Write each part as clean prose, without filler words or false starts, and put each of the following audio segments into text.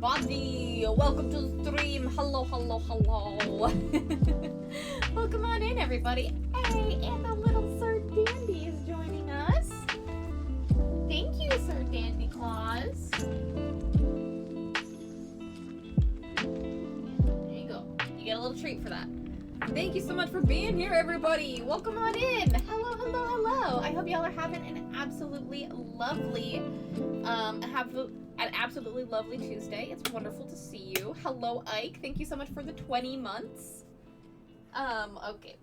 everybody! Welcome to the stream. Hello. Welcome on in, everybody. Hey, and the little Sir Dandy is joining us. Thank you, Sir Dandy Claus. There you go. You get a little treat for that. Thank you so much for being here, everybody. Welcome on in. Hello. I hope y'all are having an absolutely lovely, Tuesday. It's wonderful to see you. Hello, Ike. Thank you so much for the 20 months. Okay.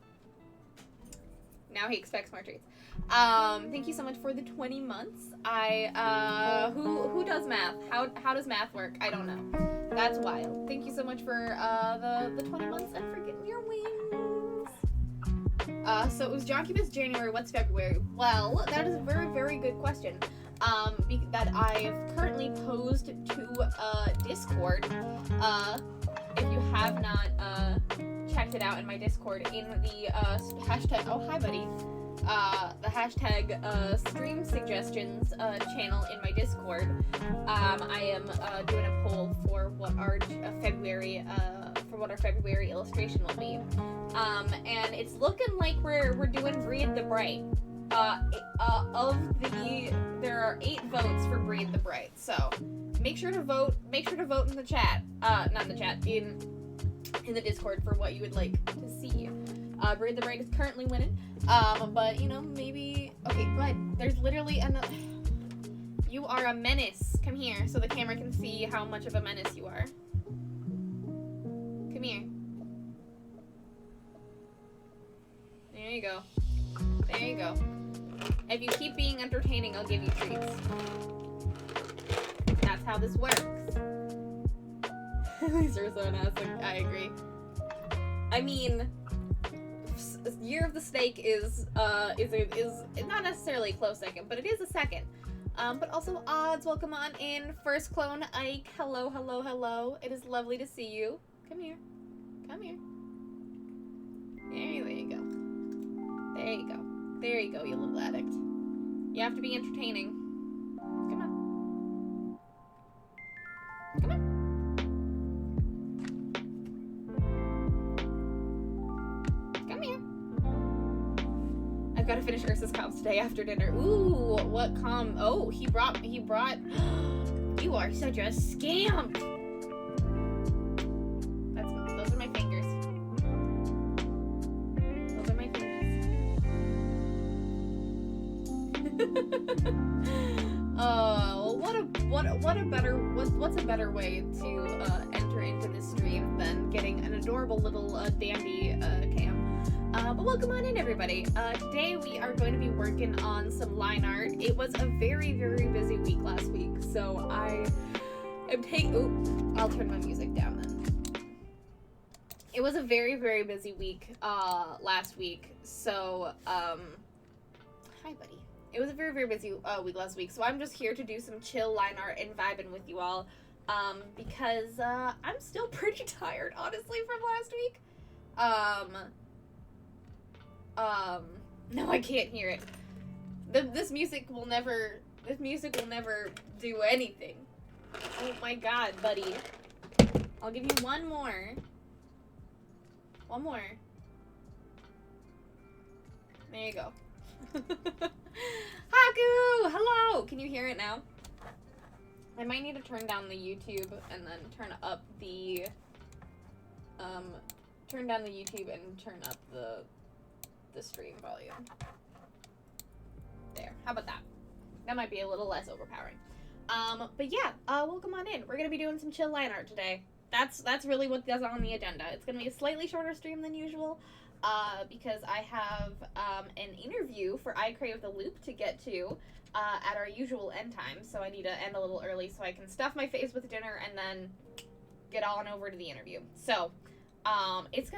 Now he expects more treats. Thank you so much for the 20 months. Who does math? How does math work? I don't know. That's wild. Thank you so much for, the 20 months and for getting your wings. So it was Joncubus January, what's February? Well, that is a very, very good question. That I've currently posed to, Discord. If you have not, checked it out in my Discord, in the, hashtag, oh, hi, buddy. The hashtag, stream suggestions, channel in my Discord. I am, doing a poll for what our February illustration will be. And it's looking like we're doing Breathe the Bright. There are 8 votes for Breathe the Bright, so make sure to vote in the chat, not in the chat, in the Discord for what you would like to see. Breathe the Bright is currently winning, but you know, maybe, okay, but there's literally another, you are a menace, come here, so the camera can see how much of a menace you are. Come here. There you go. There you go. If you keep being entertaining, I'll give you treats. That's how this works. These are so nice. I agree. I mean, Year of the Snake is not necessarily a close second, but it is a second. But also Odds, welcome on in. First Clone Ike, hello. It is lovely to see you. Come here. There you go. There you go, you little addict. You have to be entertaining. Come on. Come here. I've got to finish Ursa's comps today after dinner. Ooh, what com? Oh, he brought. You are such a scamp. Those are my fingers. What's a better way to enter into this stream than getting an adorable little dandy cam. But welcome on in, everybody. Today we are going to be working on some line art. It was a very, very busy week last week, so I am I'll turn my music down then. It was a very, very busy week last week, so hi, buddy. It was a very, very busy week last week, so I'm just here to do some chill line art and vibing with you all, because I'm still pretty tired, honestly, from last week. No, I can't hear it. This music will never do anything. Oh my god, buddy. I'll give you one more. There you go. Haku! Hello! Can you hear it now? I might need to turn down the YouTube and then turn up the YouTube and turn up the stream volume. There. How about that? That might be a little less overpowering. But yeah, welcome on in. We're gonna be doing some chill line art today. That's really what's on the agenda. It's gonna be a slightly shorter stream than usual. Because I have an interview for I Crave the Loop to get to at our usual end time, so I need to end a little early so I can stuff my face with dinner and then get on over to the interview. So, it's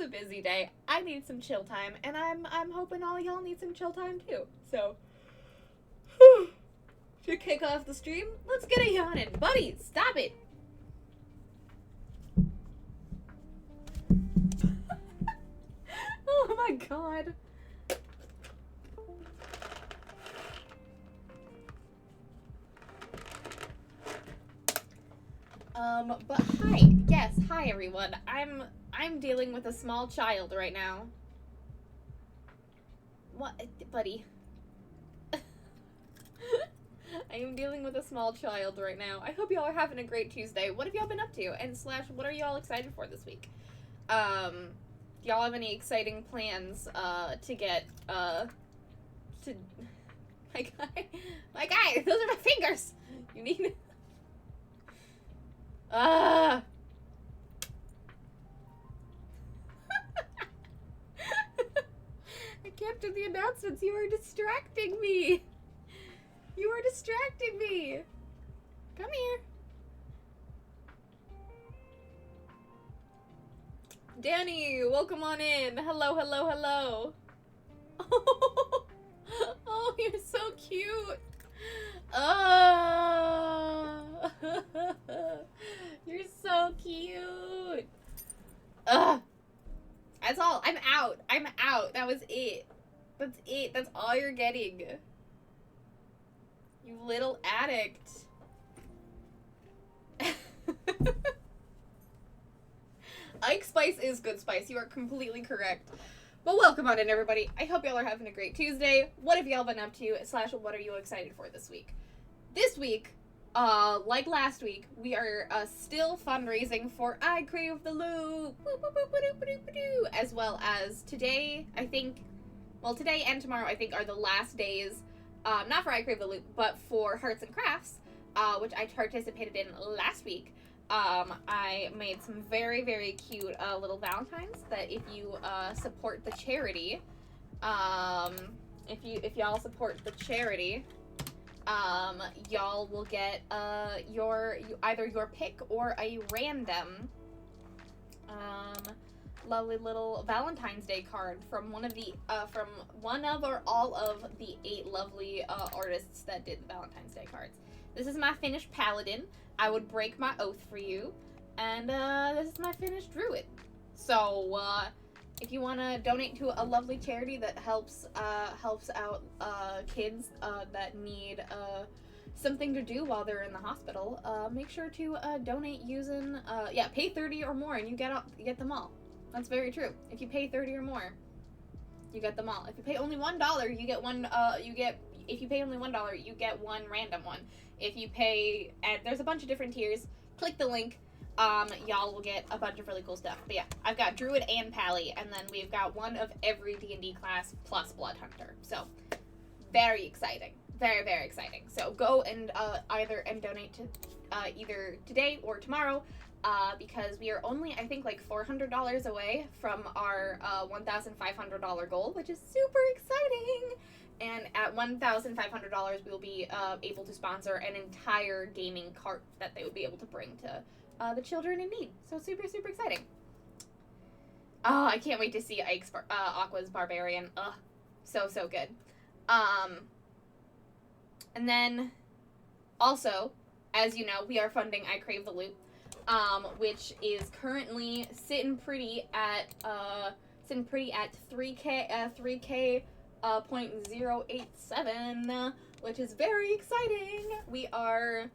a busy day. I need some chill time, and I'm hoping all y'all need some chill time too. So, to kick off the stream, let's get a yawning, buddy. Stop it. Oh my god. But hi, yes, hi everyone. I'm dealing with a small child right now. What, buddy? I am dealing with a small child right now. I hope y'all are having a great Tuesday. What have y'all been up to? And slash, what are y'all excited for this week? Do y'all have any exciting plans, to get, to... My guy, those are my fingers! You need... I can't do the announcements. You are distracting me. You are distracting me. Come here. Danny, welcome on in. Hello, hello, hello. Oh, you're so cute. Oh. You're so cute. Ugh. That's all. I'm out. I'm out. That was it. That's it. That's all you're getting. You little addict. Ike Spice is good spice. You are completely correct. But welcome on in, everybody. I hope y'all are having a great Tuesday. What have y'all been up to? Slash, what are you excited for this week? This week, like last week, we are still fundraising for I Crave the Loop, as well as today, I think, well, today and tomorrow, I think, are the last days, not for I Crave the Loop, but for Hearts and Crafts, which I participated in last week. I made some very, very cute little Valentines that if you support the charity, if y'all support the charity, y'all will get either your pick or a random lovely little Valentine's Day card from one of or all of the 8 lovely artists that did the Valentine's Day cards. This is my finished paladin. I would break my oath for you, and this is my finished druid. So if you want to donate to a lovely charity that helps out kids that need something to do while they're in the hospital, make sure to donate using pay 30 or more and you get them all. That's very true. If you pay 30 or more, you get them all. If you pay only $1, you get one. If you pay only $1, you get one random one. If you pay, and there's a bunch of different tiers. Click the link. Y'all will get a bunch of really cool stuff. But yeah, I've got Druid and Pally, and then we've got one of every D&D class plus Blood Hunter. So, very exciting. Very, very exciting. So go and donate to either today or tomorrow, because we are only, I think, like $400 away from our $1,500 goal, which is super exciting. And at $1,500, we will be able to sponsor an entire gaming cart that they would be able to bring to the children in need. So super, super exciting. Oh, I can't wait to see Aqua's Barbarian. Ugh, so, so good. And then, also, as you know, we are funding I Crave the Loop, which is currently sitting pretty at 3K. 0.087, which is very exciting. We are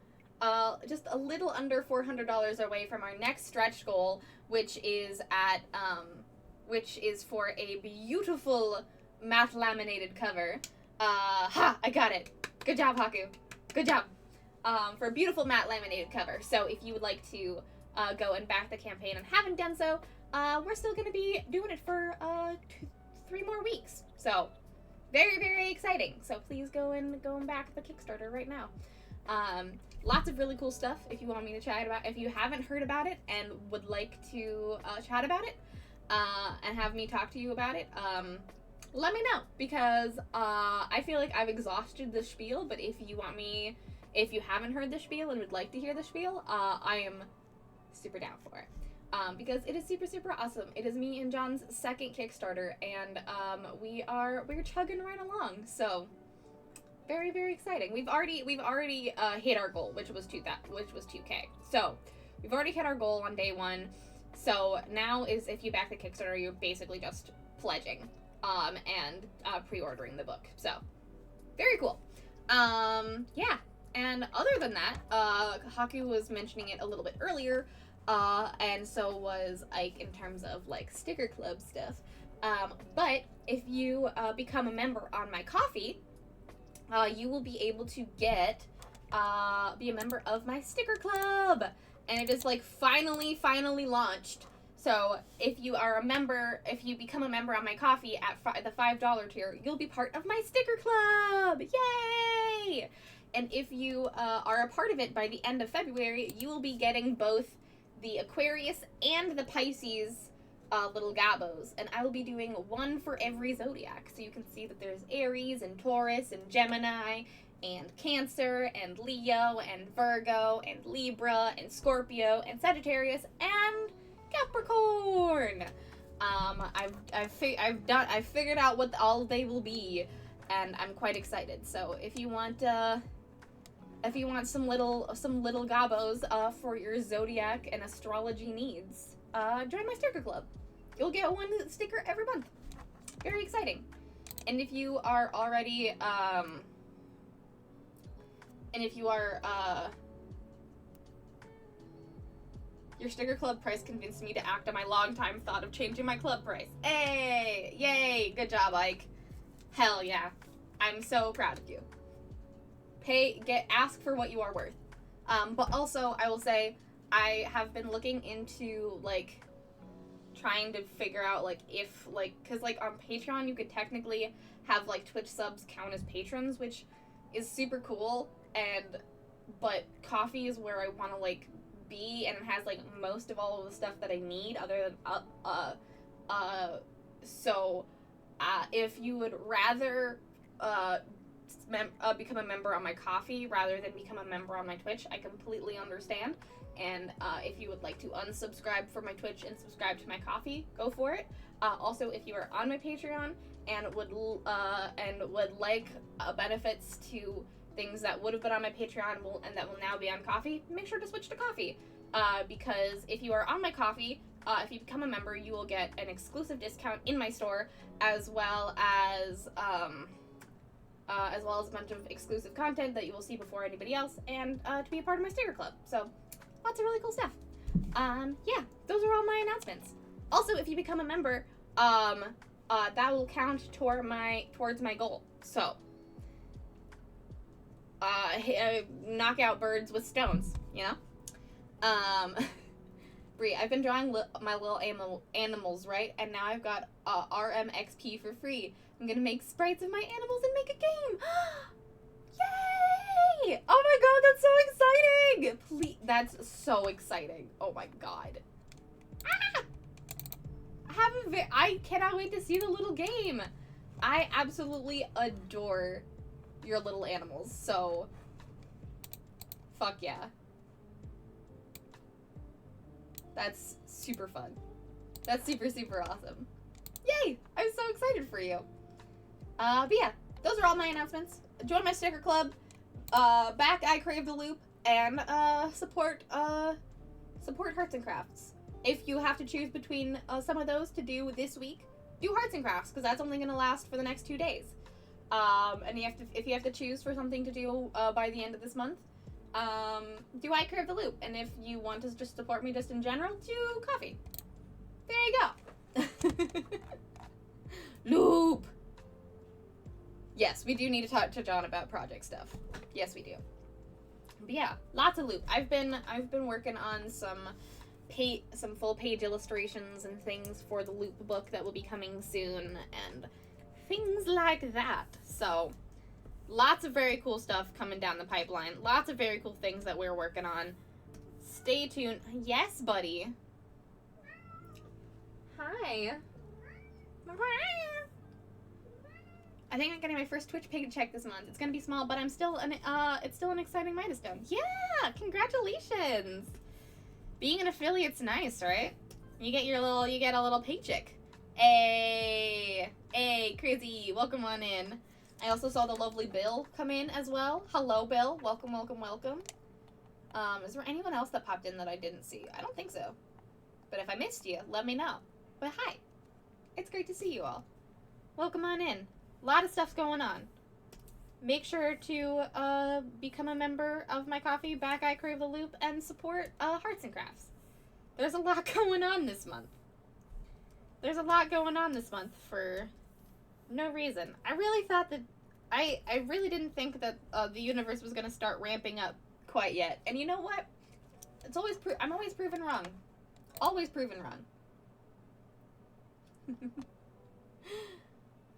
just a little under $400 away from our next stretch goal, which is for a beautiful matte laminated cover. I got it. Good job, Haku. Good job. For a beautiful matte laminated cover. So if you would like to go and back the campaign and haven't done so, we're still going to be doing it for 3 more weeks. So very, very exciting. So please go and back the Kickstarter right now. Lots of really cool stuff if you want me to chat about. If you haven't heard about it and would like to chat about it and have me talk to you about it, let me know, because I feel like I've exhausted the spiel. But if you haven't heard the spiel and would like to hear the spiel, I am super down for it. Because it is super, super awesome. It is me and John's second Kickstarter, and we're chugging right along. So very, very exciting. We've already hit our goal, which was 2K. So we've already hit our goal on day 1. So now is, if you back the Kickstarter, you're basically just pledging and pre-ordering the book. So very cool. Yeah. And other than that, Haku was mentioning it a little bit earlier, and so was Ike in terms of like sticker club stuff. But if you become a member on my Ko-fi, you will be able to be a member of my sticker club, and it is like finally launched. So if you are a member, if you become a member on my Ko-fi at the $5 tier, you'll be part of my sticker club. Yay! And if you are a part of it by the end of February, you will be getting both the Aquarius and the Pisces little gabos. And I will be doing one for every zodiac. So you can see that there's Aries and Taurus and Gemini and Cancer and Leo and Virgo and Libra and Scorpio and Sagittarius and Capricorn. I've figured out what all they will be, and I'm quite excited. So if you want some little gabos for your zodiac and astrology needs, join my sticker club. You'll get one sticker every month. Very exciting. And if you are already your sticker club price convinced me to act on my long-time thought of changing my club price. Hey! Yay! Good job, Ike. Hell yeah. I'm so proud of you. Ask for what you are worth. But also, I will say, I have been looking into, like, trying to figure out, like, if, like, because, like, on Patreon, you could technically have, like, Twitch subs count as patrons, which is super cool, but Ko-fi is where I want to, like, be, and it has, like, most of all of the stuff that I need, other than, if you would rather, become a member on my Ko-fi rather than become a member on my Twitch, I completely understand. And if you would like to unsubscribe from my Twitch and subscribe to my Ko-fi, go for it. Also, if you are on my Patreon and would like benefits to things that would have been on my Patreon and that will now be on Ko-fi, make sure to switch to Ko-fi. Because if you are on my Ko-fi, if you become a member, you will get an exclusive discount in my store, as well as a bunch of exclusive content that you will see before anybody else, and to be a part of my sticker club. So, lots of really cool stuff. Yeah, those are all my announcements. Also, if you become a member, that will count towards my goal. So, knock out birds with stones, you know? Brie, I've been drawing my little animals, right? And now I've got RMXP for free. I'm gonna make sprites of my animals and make a game! Yay! Oh my god, that's so exciting! Please, that's so exciting. Oh my god. Ah! I cannot wait to see the little game. I absolutely adore your little animals, so fuck yeah. That's super fun. That's super, super awesome. Yay! I'm so excited for you. But yeah, those are all my announcements. Join my sticker club, back I Crave the Loop, and support Hearts and Crafts. If you have to choose between some of those to do this week, do Hearts and Crafts, because that's only going to last for the next 2 days. And if you have to choose for something to do by the end of this month, do I Crave the Loop. And if you want to just support me just in general, do Ko-fi. There you go. Loop. Yes, we do need to talk to John about project stuff. Yes, we do. But yeah, lots of Loop. I've been working on some full page illustrations and things for the Loop book that will be coming soon, and things like that. So, lots of very cool stuff coming down the pipeline. Lots of very cool things that we're working on. Stay tuned. Yes, buddy. Hi. I think I'm getting my first Twitch paycheck this month. It's gonna be small, but it's still an exciting milestone. Yeah, congratulations. Being an affiliate's nice, right? You get a little paycheck. Hey, crazy. Welcome on in. I also saw the lovely Bill come in as well. Hello, Bill. Welcome, welcome, welcome. Is there anyone else that popped in that I didn't see? I don't think so. But if I missed you, let me know. But hi. It's great to see you all. Welcome on in. A lot of stuff's going on. make sure to become a member of my Coffee Back I Crave the Loop and support Hearts and Crafts. There's a lot going on this month. There's a lot going on this month for no reason. I really thought that I really didn't think that the universe was going to start ramping up quite yet. And you know what? It's always I'm always proven wrong. Always proven wrong.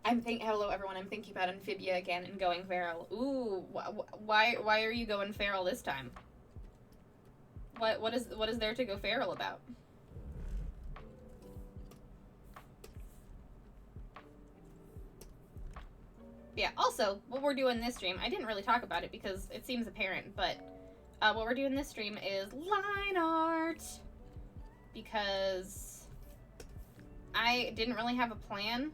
Hello everyone. I'm thinking about Amphibia again and going feral. Ooh, why are you going feral this time? What is there to go feral about? Yeah, also, what we're doing this stream, I didn't really talk about it because it seems apparent, but what we're doing this stream is line art. Because I didn't really have a plan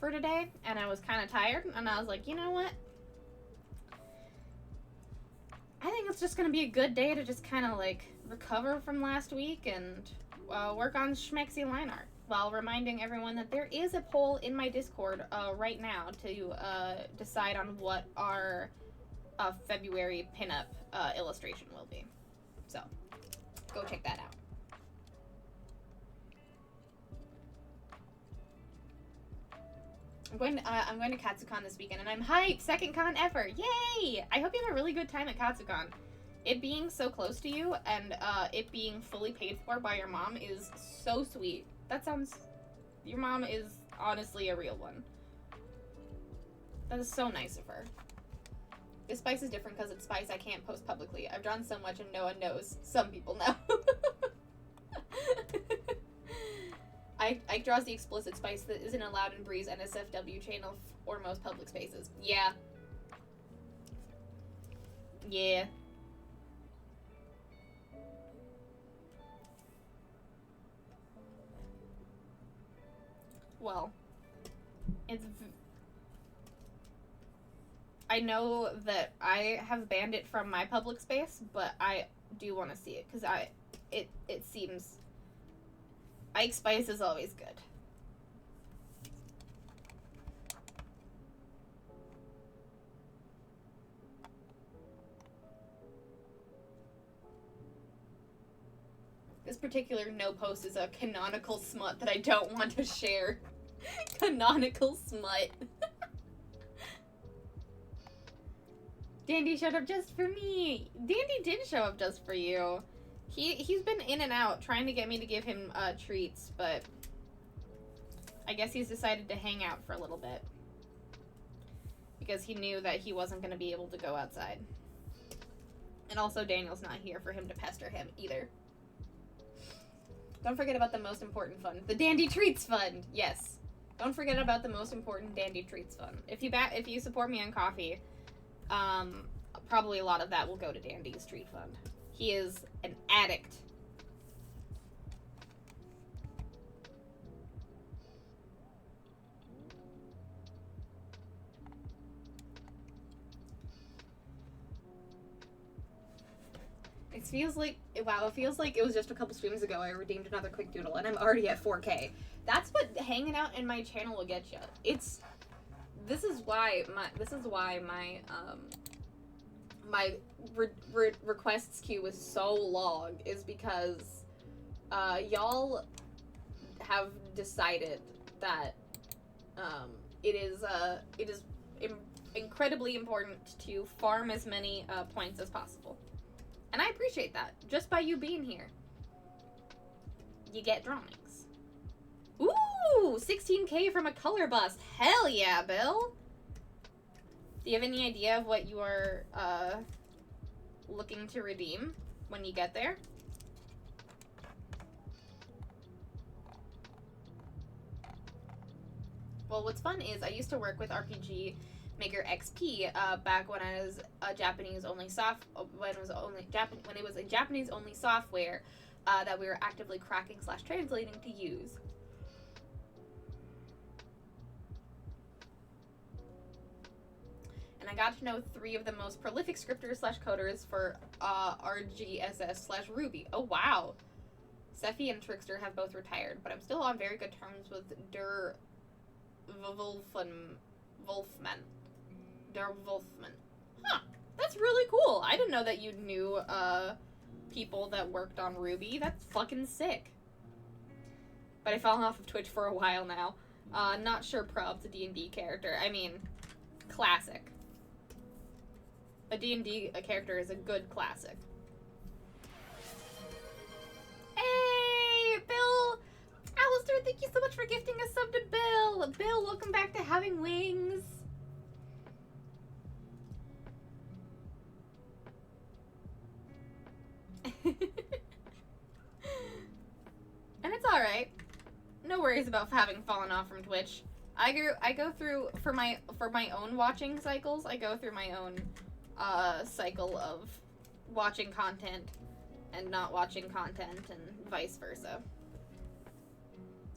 for today, and I was kind of tired, and I was like, you know what? I think it's just going to be a good day to just kind of, like, recover from last week and work on schmexy line art, while reminding everyone that there is a poll in my Discord right now to decide on what our February pinup illustration will be. So, go check that out. I'm going to Katsucon this weekend, and I'm hyped! Second con ever! Yay! I hope you have a really good time at Katsucon. It being so close to you, and it being fully paid for by your mom is so sweet. That sounds... Your mom is honestly a real one. That is so nice of her. This spice is different because it's spice I can't post publicly. I've drawn so much and no one knows. Some people know. Ike draws the explicit spice that isn't allowed in Bree's NSFW channel or most public spaces. Yeah. Yeah. Well, I know that I have banned it from my public space, but I do want to see it because it seems Ike spice is always good. This particular no post is a canonical smut that I don't want to share. Canonical smut. Dandy showed up just for me. Dandy did show up just for you. He's been in and out trying to get me to give him treats, but I guess he's decided to hang out for a little bit because he knew that he wasn't going to be able to go outside. And also Daniel's not here for him to pester him either. Don't forget about the most important fund, the Dandy Treats Fund. Yes, don't forget about the most important Dandy Treats Fund. If you support me on Coffee, probably a lot of that will go to Dandy's Treat Fund. He is an addict. It feels like, wow, it feels like it was just a couple streams ago I redeemed another quick doodle and I'm already at 4K. That's what hanging out in my channel will get you. This is why my requests queue is so long, is because y'all have decided that it is incredibly important to farm as many points as possible. And I appreciate that. Just by you being here, you get drawings. Ooh, 16K from a color bust. Hell yeah, Bill. Do you have any idea of what you are looking to redeem when you get there? Well, what's fun is I used to work with RPG Maker XP back when I was a Japanese-only when it was a Japanese-only software that we were actively cracking / translating to use. And I got to know 3 of the most prolific scripters / coders for RGSS / Ruby. Oh wow! Sephi and Trickster have both retired, but I'm still on very good terms with Wolfman. Der Wolfman. Huh. That's really cool. I didn't know that you knew, people that worked on Ruby. That's fucking sick. But I fell off of Twitch for a while now. Not sure Prob's a D&D character. I mean, classic. A D&D character is a good classic. Hey, Bill! Alistair, thank you so much for gifting a sub to Bill! Bill, welcome back to Having Wings! And it's alright. No worries about having fallen off from Twitch. I go through, for my own watching cycles, I go through my own cycle of watching content and not watching content and vice versa.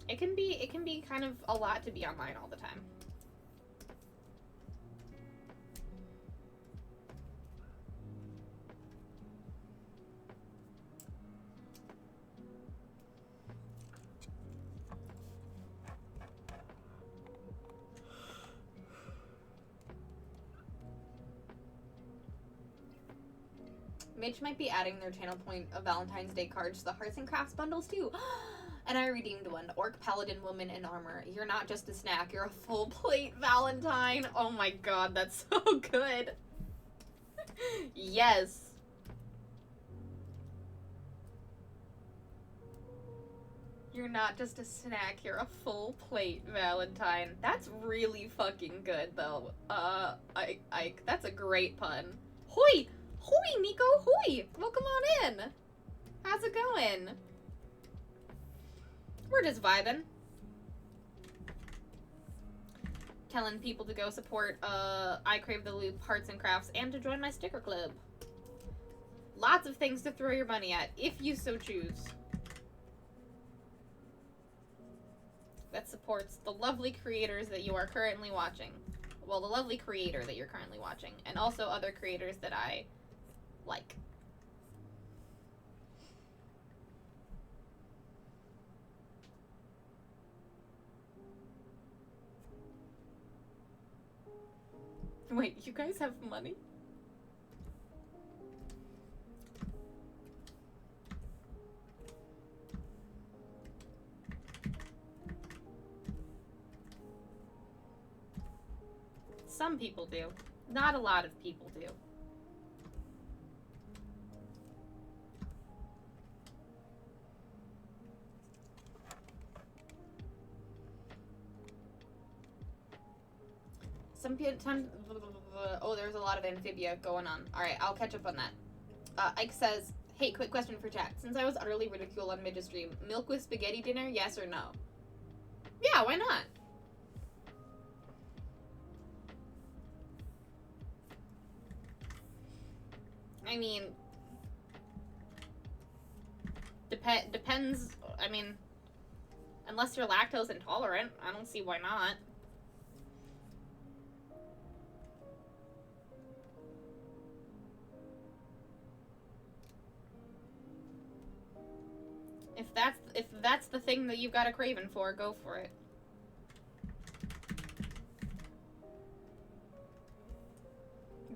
It can be kind of a lot to be online all the time. Mitch might be adding their channel point of Valentine's Day cards to the Hearts and Crafts bundles too. And I redeemed one. Orc Paladin Woman in Armor. You're not just a snack, you're a full plate Valentine. Oh my god, that's so good. Yes. You're not just a snack, you're a full plate Valentine. That's really fucking good though. That's a great pun. Hoi! Hoi, Nico! Hoi! Welcome on in! How's it going? We're just vibing. Telling people to go support, I Crave the Loop, Hearts and Crafts, and to join my sticker club. Lots of things to throw your money at, if you so choose. That supports the lovely creators that you are currently watching. Well, the lovely creator that you're currently watching, and also other creators that I like. Wait, you guys have money? Some people do. Not a lot of people do. Oh, there's a lot of amphibia going on. Alright, I'll catch up on that. Ike says, hey, quick question for chat. Since I was utterly ridiculed on mid-stream, milk with spaghetti dinner, yes or no? Yeah, why not? I mean, depends, I mean, unless you're lactose intolerant, I don't see why not. If that's the thing that you've got a craving for, go for it.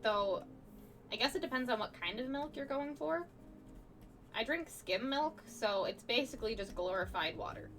Though, I guess it depends on what kind of milk you're going for. I drink skim milk, so it's basically just glorified water.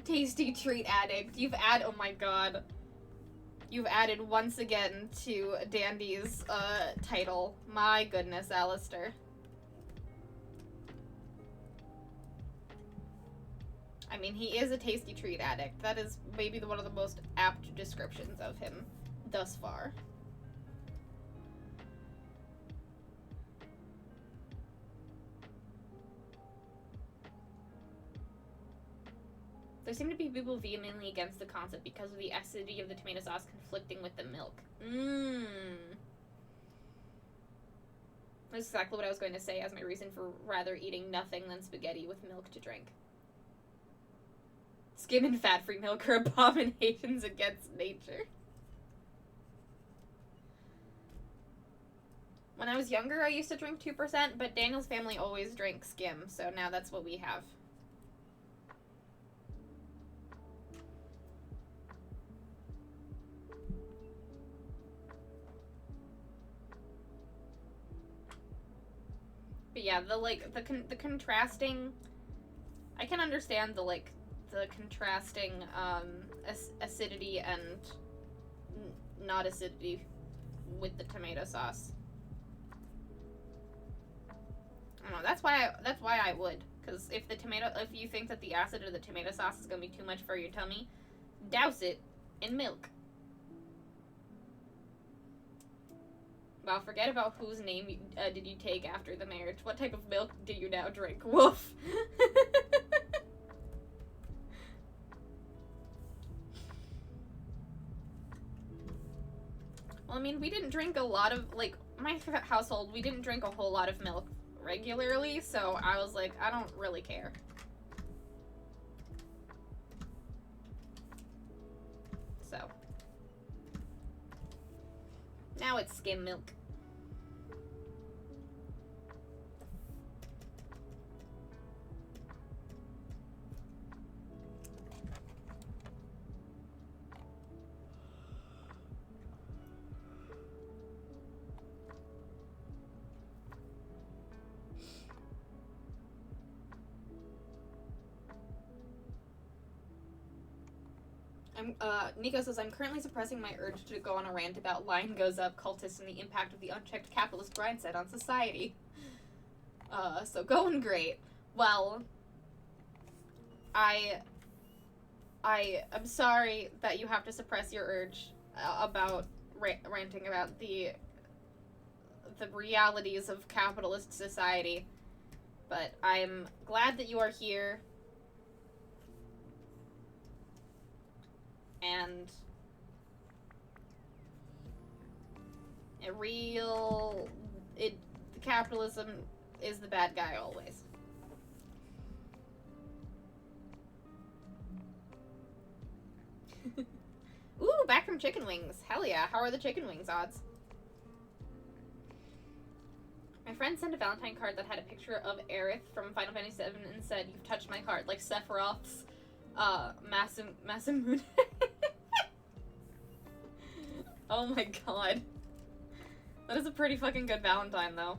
Tasty treat addict. Oh my god. You've added once again to Dandy's, title. My goodness, Alistair. I mean, he is a tasty treat addict. That is maybe one of the most apt descriptions of him thus far. There seem to be people vehemently against the concept because of the acidity of the tomato sauce conflicting with the milk. That's exactly what I was going to say as my reason for rather eating nothing than spaghetti with milk to drink. Skim and fat-free milk are abominations against nature. When I was younger, I used to drink 2%, but Daniel's family always drank skim, so now that's what we have. But yeah, the contrasting, I can understand the contrasting acidity and not acidity with the tomato sauce. I don't know. That's why I would, because if you think that the acid of the tomato sauce is gonna be too much for your tummy, douse it in milk. Well, forget about whose name did you take after the marriage. What type of milk do you now drink? Woof. Well, I mean, we didn't drink a lot of, like, my household, we didn't drink a whole lot of milk regularly, so I was like, I don't really care. So. Now it's skim milk. Nico says, I'm currently suppressing my urge to go on a rant about line goes up, cultists, and the impact of the unchecked capitalist mindset on society. So going great. Well, I'm sorry that you have to suppress your urge about ranting about the realities of capitalist society, but I'm glad that you are here. And capitalism is the bad guy always. Ooh, back from chicken wings. Hell yeah. How are the chicken wings odds? My friend sent a Valentine card that had a picture of Aerith from Final Fantasy VII and said, "You've touched my heart," like Sephiroth's Masamune. Oh my god. That is a pretty fucking good Valentine, though.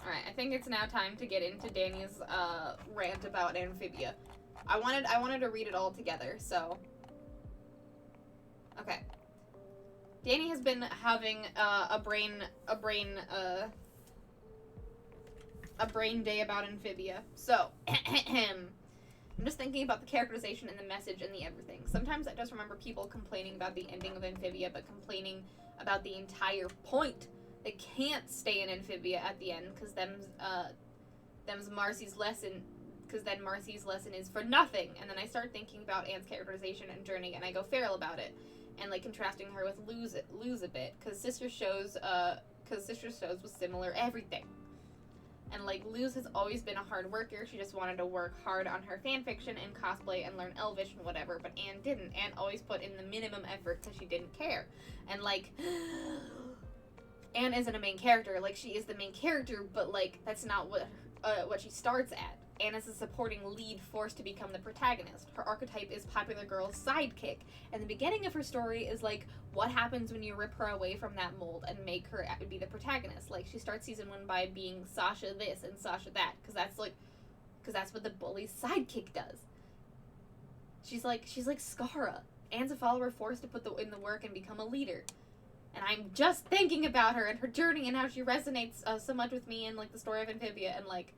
Alright, I think it's now time to get into Danny's rant about Amphibia. I wanted to read it all together, so... Okay. Danny has been having a brain day about Amphibia. So, I'm just thinking about the characterization and the message and the everything. Sometimes I just remember people complaining about the ending of Amphibia, but complaining about the entire point. They can't stay in Amphibia at the end, because them's Marcy's lesson, because then Marcy's lesson is for nothing. And then I start thinking about Anne's characterization and journey, and I go feral about it. And, like, contrasting her with Luz a bit, because Sister Shows was similar everything. And, like, Luz has always been a hard worker. She just wanted to work hard on her fanfiction and cosplay and learn Elvish and whatever, but Anne didn't. Anne always put in the minimum effort because she didn't care. And, like, Anne isn't a main character. Like, she is the main character, but, like, that's not what she starts at. Anne is a supporting lead forced to become the protagonist. Her archetype is popular girl's sidekick. And the beginning of her story is like, what happens when you rip her away from that mold and make her be the protagonist? Like, she starts season 1 by being Sasha this and Sasha that, because that's what the bully's sidekick does. She's like Skara. Anne's a follower forced to put in the work and become a leader. And I'm just thinking about her and her journey and how she resonates so much with me and, like, the story of Amphibia, and, like,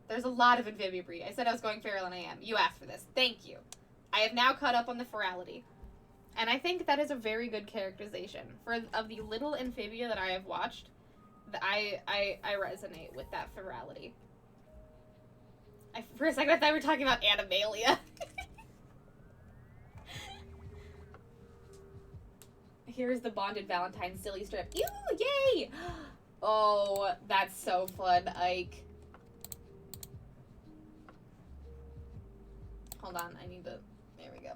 there's a lot of Amphibia breed. I said I was going feral and I am. You asked for this. Thank you. I have now caught up on the ferality. And I think that is a very good characterization. Of the little Amphibia that I have watched, I resonate with that ferality. For a second, I thought we were talking about Animalia. Here's the bonded Valentine silly strip. Ew, yay! Oh, that's so fun, Ike. Hold on, I need to... There we go.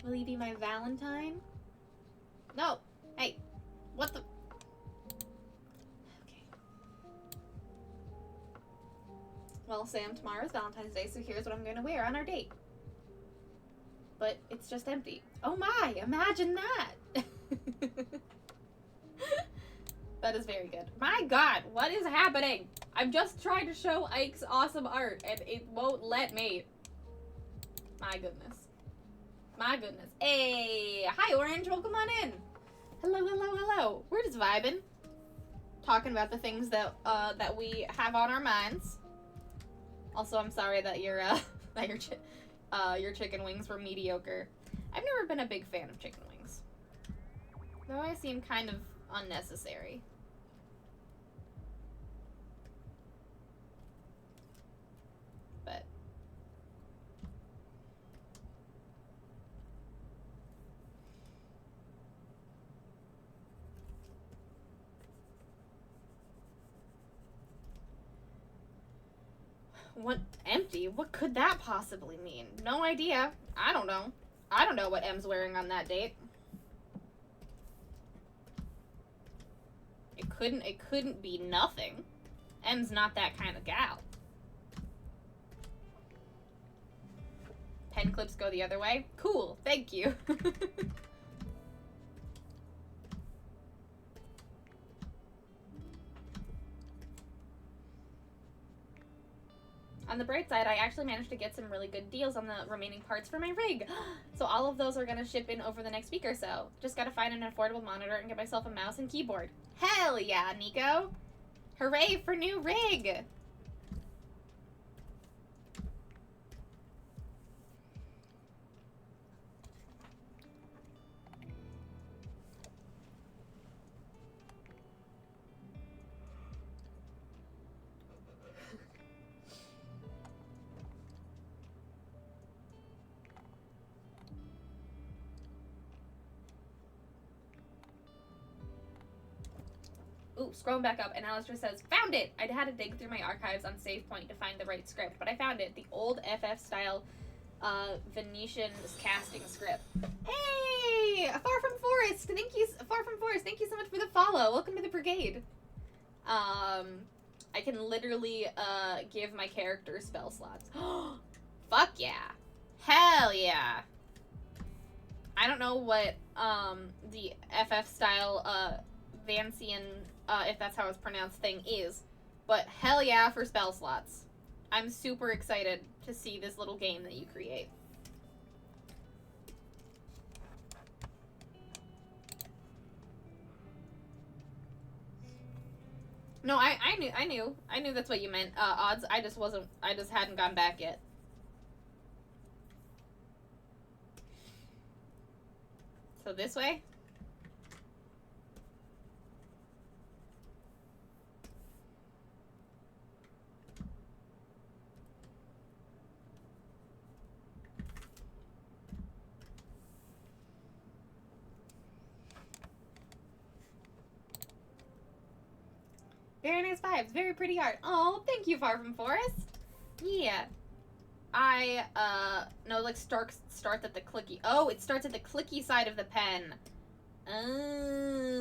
Will you be my Valentine? No! Hey! What the... Okay. Well, Sam, tomorrow's Valentine's Day, so here's what I'm going to wear on our date. But it's just empty. Oh my! Imagine that! That is very good. My god, what is happening? I'm just trying to show Ike's awesome art, and it won't let me. My goodness. My goodness. Hey! Hi, Orange! Welcome on in! Hello, hello, hello. We're just vibing. Talking about the things that that we have on our minds. Also, I'm sorry that your chicken wings were mediocre. I've never been a big fan of chicken wings. They always seem kind of unnecessary. But what empty? What could that possibly mean? No idea. I don't know. I don't know what M's wearing on that date. It couldn't be nothing. M's not that kind of gal. Pen clips go the other way. Cool, thank you. On the bright side, I actually managed to get some really good deals on the remaining parts for my rig. So all of those are going to ship in over the next week or so. Just got to find an affordable monitor and get myself a mouse and keyboard. Hell yeah, Nico! Hooray for new rig! Ooh, scrolling back up, and Alistair says, found it! I had to dig through my archives on Save Point to find the right script, but I found it. The old FF-style Venetian casting script. Hey! Far From Forest! Thank you, Far From Forest, thank you so much for the follow. Welcome to the brigade. I can literally, give my character spell slots. Fuck yeah. Hell yeah. I don't know what, the FF-style, Vancian, if that's how it's pronounced, thing is. But hell yeah for spell slots. I'm super excited to see this little game that you create. No, I knew that's what you meant. Odds, I just hadn't gone back yet. So this way? Very nice vibes, very pretty art. Oh, thank you, Far From Forest. Yeah. No, like, starts at the clicky. Oh, it starts at the clicky side of the pen. Oh,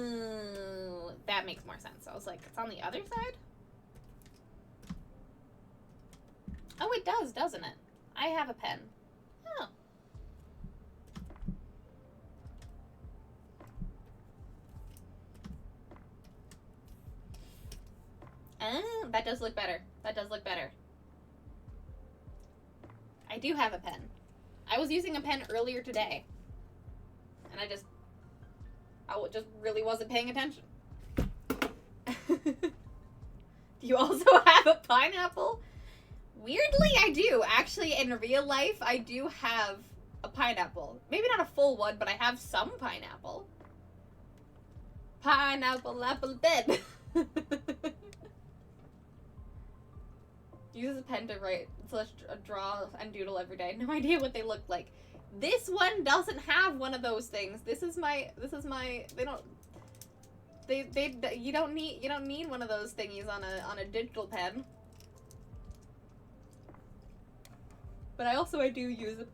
that makes more sense. I was like, it's on the other side? Oh, it does, doesn't it? I have a pen. Oh. Oh, that does look better. That does look better. I do have a pen. I was using a pen earlier today. And I just really wasn't paying attention. Do you also have a pineapple? Weirdly, I do. Actually, in real life, I do have a pineapple. Maybe not a full one, but I have some pineapple. Pineapple apple dead. Uses a pen to write / draw and doodle every day. No idea what they look like. This one doesn't have one of those things. This is my you don't need one of those thingies on a digital pen. But I do use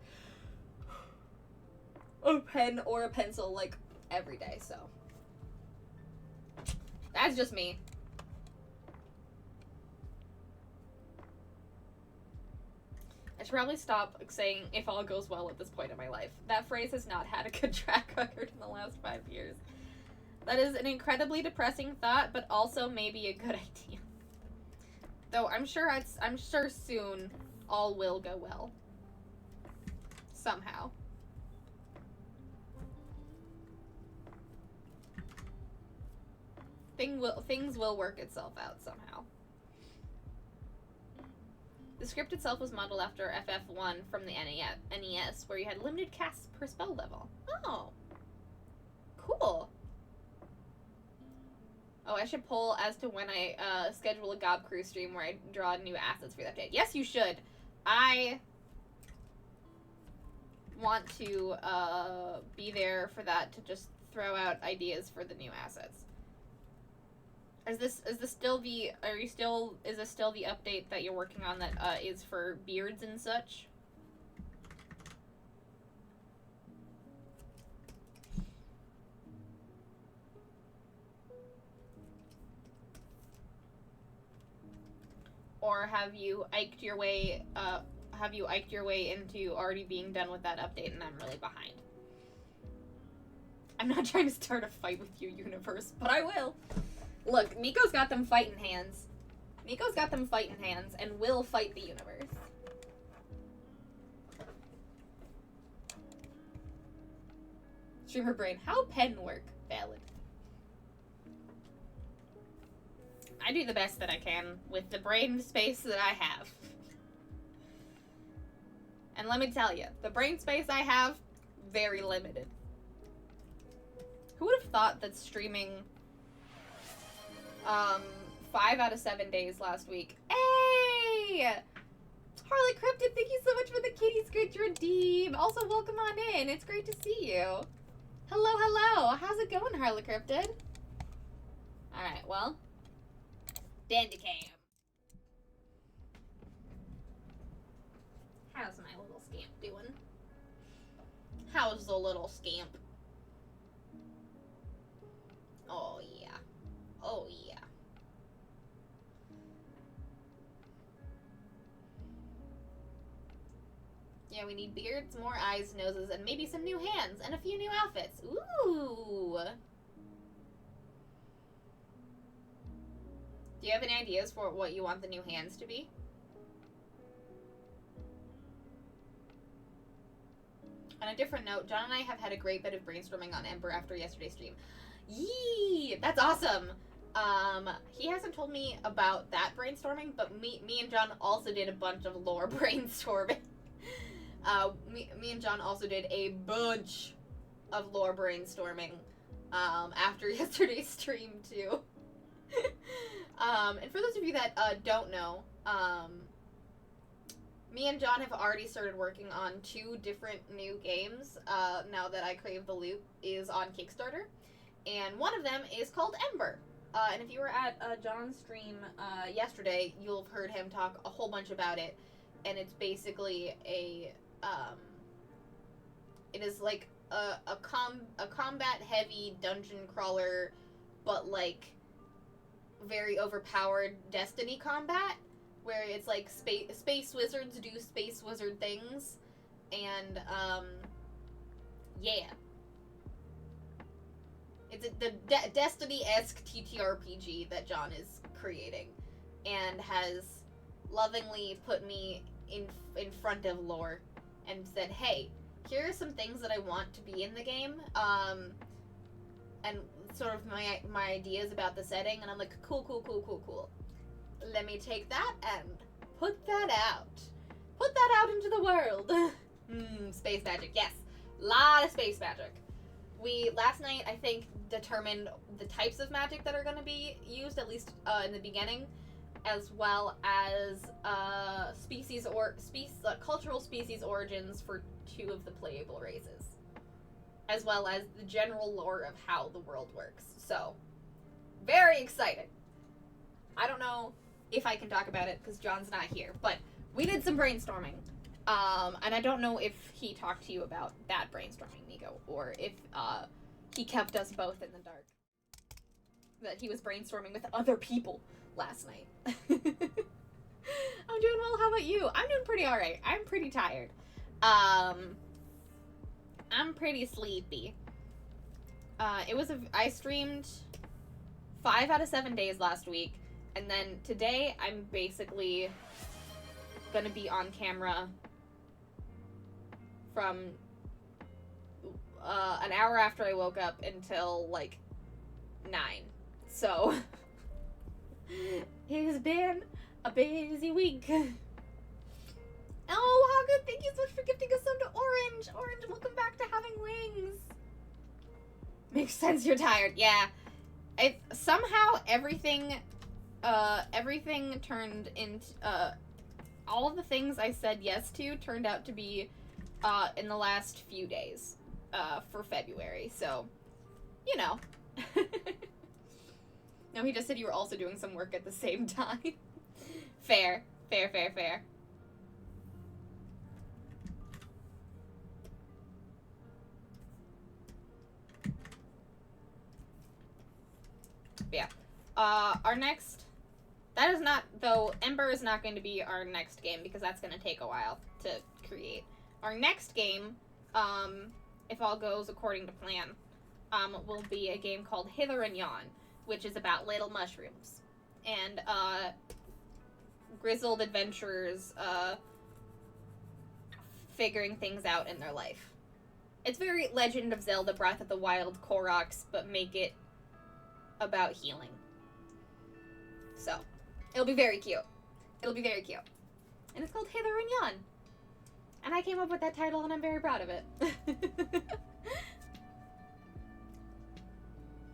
a pen or a pencil like every day, so that's just me. I should probably stop saying if all goes well at this point in my life. That phrase has not had a good track record in the last 5 years. That is an incredibly depressing thought, but also maybe a good idea. Though I'm sure soon all will go well. Somehow. Things will work itself out somehow. The script itself was modeled after FF1 from the NES, where you had limited casts per spell level. Oh. Cool. Oh, I should poll as to when I schedule a Gob Crew stream where I draw new assets for that day. Yes, you should. I want to be there for that, to just throw out ideas for the new assets. Is this still the update that you're working on that is for beards and such? Or have you iked your way into already being done with that update and I'm really behind? I'm not trying to start a fight with you, universe, but I will. Look, Miko's got them fighting hands. Miko's got them fighting hands and will fight the universe. Streamer brain. How pen work? Valid. I do the best that I can with the brain space that I have. And let me tell you, the brain space I have, very limited. Who would have thought that streaming 5 out of 7 days last week. Hey! Harley Cryptid, thank you so much for the kitty scratch redeem. Also, welcome on in. It's great to see you. Hello, hello. How's it going, Harley Cryptid? Alright, well. Dandicam. How's my little scamp doing? How's the little scamp? Oh, yeah. Oh, yeah. Yeah, we need beards, more eyes, noses, and maybe some new hands, and a few new outfits. Ooh! Do you have any ideas for what you want the new hands to be? On a different note, John and I have had a great bit of brainstorming on Ember after yesterday's stream. Yee! That's awesome! He hasn't told me about that brainstorming, but me and John also did a bunch of lore brainstorming. Me and John also did a bunch of lore brainstorming, after yesterday's stream, too. And for those of you that, don't know, me and John have already started working on 2 different new games, now that I Crave the Loot is on Kickstarter. And one of them is called Ember. And if you were at John's stream yesterday, you'll have heard him talk a whole bunch about it. And it's basically it is like a combat-heavy dungeon crawler, but like very overpowered Destiny combat, where it's like space wizards do space wizard things, and yeah. It's the Destiny-esque TTRPG that John is creating, and has lovingly put me in front of lore, and said, hey, here are some things that I want to be in the game, and sort of my ideas about the setting, and I'm like, cool. Let me take that and put that out. Put that out into the world. Space magic, yes. Lot of space magic. We, last night, I think, determined the types of magic that are going to be used, at least in the beginning. as well as cultural species origins for 2 of the playable races, as well as the general lore of how the world works. So, very excited. I don't know if I can talk about it because John's not here, but we did some brainstorming. And I don't know if he talked to you about that brainstorming, Nico, or if he kept us both in the dark. That he was brainstorming with other people last night. I'm doing well. How about you? I'm doing pretty alright. I'm pretty tired. I'm pretty sleepy. I streamed 5 out of 7 days last week, and then today I'm basically gonna be on camera from an hour after I woke up until like 9. So it has been a busy week. Oh, how good! Thank you so much for gifting us some to Orange. Orange, welcome back to having wings. Makes sense. You're tired. Yeah. Somehow everything turned into all of the things I said yes to turned out to be in the last few days for February. So, you know. No, he just said you were also doing some work at the same time. Fair. Yeah. Our next... That is not... Though, Ember is not going to be our next game, because that's going to take a while to create. Our next game, if all goes according to plan, will be a game called Hither and Yon, which is about little mushrooms. And, grizzled adventurers, figuring things out in their life. It's very Legend of Zelda Breath of the Wild Koroks, but make it about healing. So, it'll be very cute. And it's called Hither and Yon. And I came up with that title, and I'm very proud of it.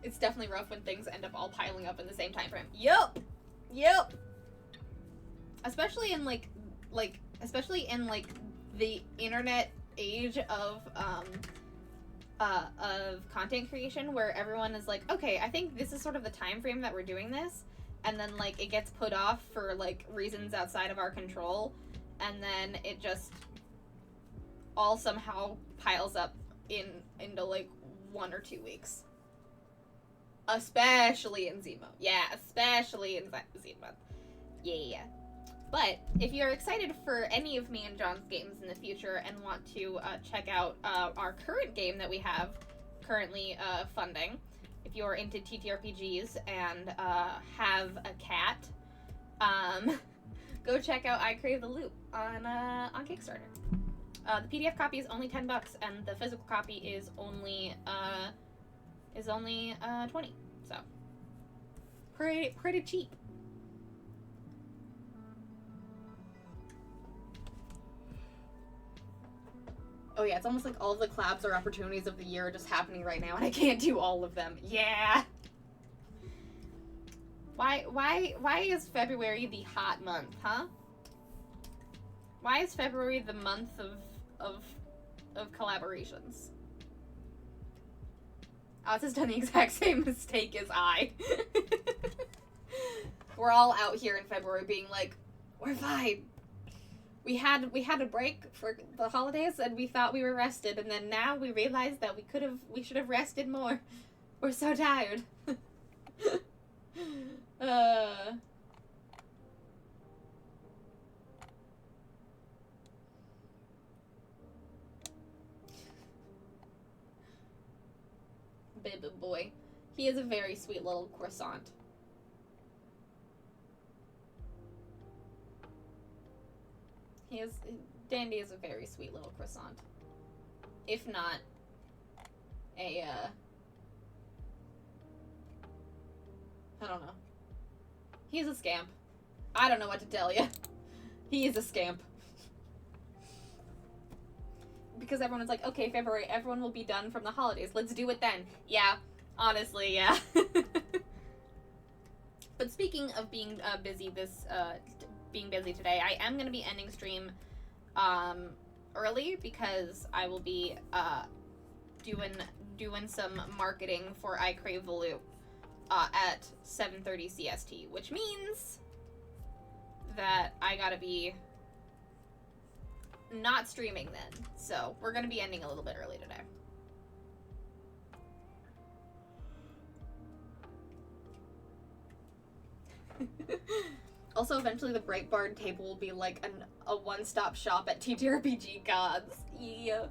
It's definitely rough when things end up all piling up in the same time frame. Yup! Especially in, the internet age of content creation, where everyone is like, okay, I think this is sort of the time frame that we're doing this, and then, like, it gets put off for, like, reasons outside of our control, and then it just all somehow piles up into, like, 1 or 2 weeks. Especially in Z mode. Yeah, especially in Z mode. Yeah. But if you're excited for any of me and John's games in the future and want to check out our current game that we have currently funding, if you're into TTRPGs and have a cat, go check out I Crave the Loop on Kickstarter. The PDF copy is only $10, and the physical copy is only 20. So pretty cheap. Oh yeah, it's almost like all of the collabs or opportunities of the year are just happening right now, and I can't do all of them. Yeah. Why is February the hot month, huh? Why is February the month of collaborations? Oz has done the exact same mistake as I. We're all out here in February being like, we're fine. We had a break for the holidays, and we thought we were rested, and then now we realize that we should have rested more. We're so tired. Baby boy. He is a very sweet little croissant. Dandy is a very sweet little croissant. If not I don't know. He's a scamp. I don't know what to tell you. He is a scamp. Because everyone's like, okay, February, everyone will be done from the holidays. Let's do it then. Yeah, honestly, yeah. But speaking of being busy being busy today, I am going to be ending stream early because I will be doing some marketing for I Crave the Loop at 7:30 CST, which means that I gotta be not streaming then. So we're gonna be ending a little bit early today. Also, eventually the Breitbard table will be like a one-stop shop at TTRPG gods. Yeah,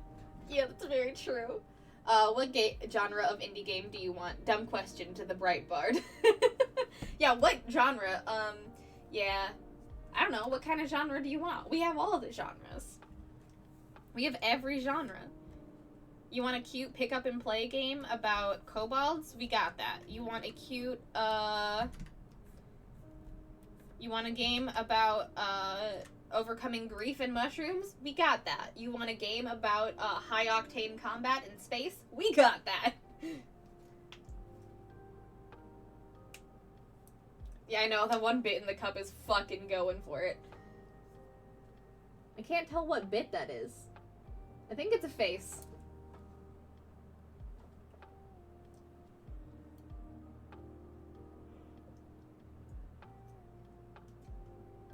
that's very true. What genre of indie game do you want? Dumb question to the Breitbard. Yeah, what genre? Yeah, I don't know. What kind of genre do you want? We have all the genres. We have every genre. You want a cute pick up and play game about kobolds? We got that. You want a cute, you want a game about, overcoming grief and mushrooms? We got that. You want a game about, high octane combat in space? We got that. Yeah, I know, that one bit in the cup is fucking going for it. I can't tell what bit that is. I think it's a face.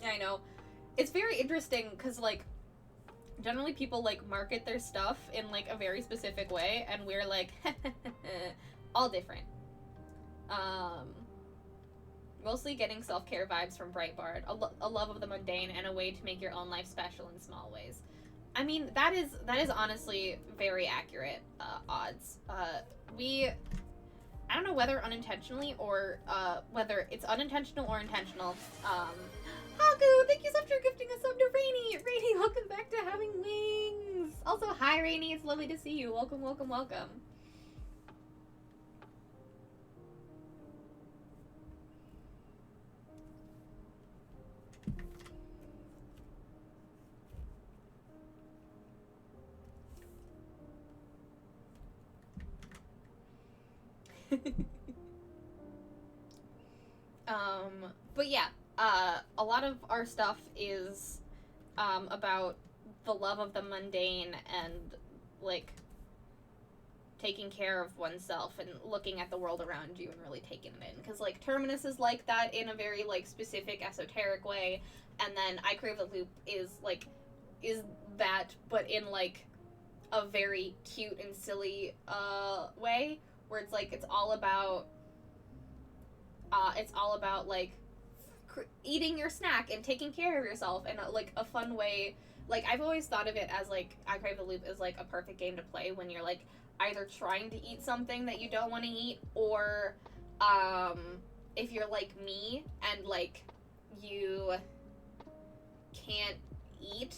Yeah, I know. It's very interesting, because, like, generally people, like, market their stuff in, like, a very specific way, and we're like, all different. Mostly getting self-care vibes from Breitbart, a love of the mundane, and a way to make your own life special in small ways. I mean, that is honestly very accurate, odds. I don't know whether unintentionally or, whether it's unintentional or intentional. Haku, thank you so much for gifting a sub to Rainy! Rainy, welcome back to Having Wings! Also, hi Rainy, it's lovely to see you. Welcome, welcome, welcome. But yeah, a lot of our stuff is, about the love of the mundane and, like, taking care of oneself and looking at the world around you and really taking it in. Because, like, Terminus is like that in a very, like, specific, esoteric way, and then I Crave the Loop is that, but in, like, a very cute and silly, way, where it's, like, it's all about, like, eating your snack and taking care of yourself in, like, a fun way. Like, I've always thought of it as, like, I Crave the Loop is, like, a perfect game to play when you're, like, either trying to eat something that you don't want to eat, or, if you're like me, and, like, you can't eat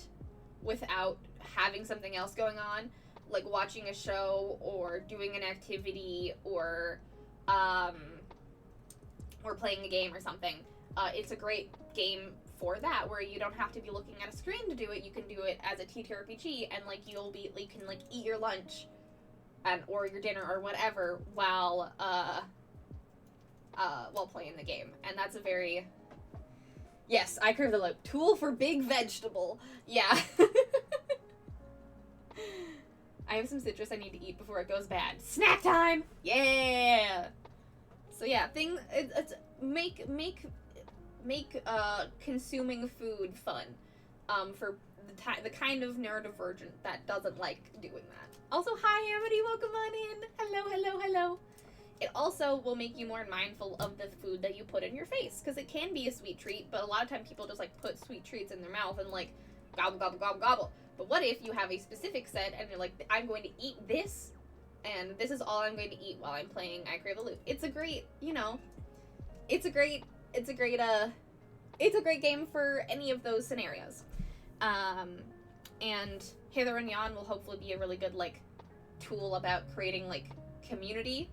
without having something else going on, like watching a show, or doing an activity, or playing a game or something. It's a great game for that, where you don't have to be looking at a screen to do it. You can do it as a TTRPG, and, like, you can, like, eat your lunch or your dinner or whatever while playing the game. And that's a very... Yes, I Crave the Loop. Tool for big vegetable. Yeah. I have some citrus I need to eat before it goes bad. Snack time! Yeah! So yeah, it's make consuming food fun, for the kind of neurodivergent that doesn't like doing that. Also, hi Amity, welcome on in. Hello, hello, hello. It also will make you more mindful of the food that you put in your face, because it can be a sweet treat, but a lot of times people just, like, put sweet treats in their mouth and, like, gobble, gobble, gobble, gobble. But what if you have a specific set and you're like, I'm going to eat this, and this is all I'm going to eat while I'm playing I Crave the Loop. It's a great, it's a great game for any of those scenarios. And Hither and Yon will hopefully be a really good, like, tool about creating, like, community,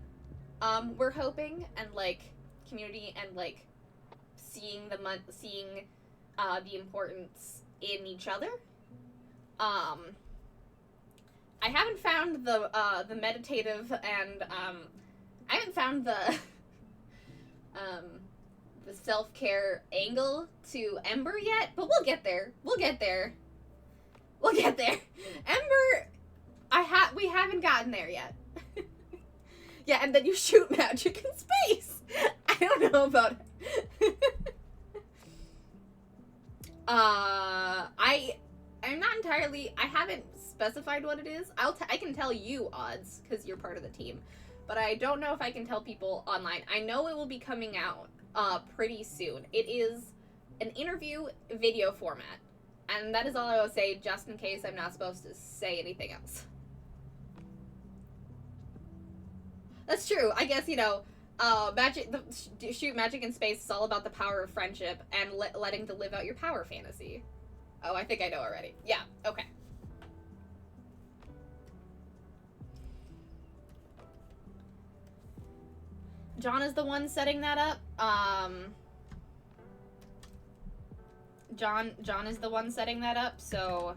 we're hoping, and, like, community and, like, seeing the importance in each other. I haven't found the meditative and, I haven't found the self-care angle to Ember yet, but we'll get there. We'll get there. We'll get there. Ember, we haven't gotten there yet. Yeah, and then you shoot magic in space. I don't know about it. I'm not entirely, I haven't specified what it is. I can tell you odds because you're part of the team, but I don't know if I can tell people online. I know it will be coming out pretty soon. It is an interview video format, and that is all I will say, just in case I'm not supposed to say anything else. That's true. I guess, you know, shoot magic in space is all about the power of friendship and letting to live out your power fantasy. Oh, I think I know already. Yeah, okay. John is the one setting that up. John is the one setting that up, so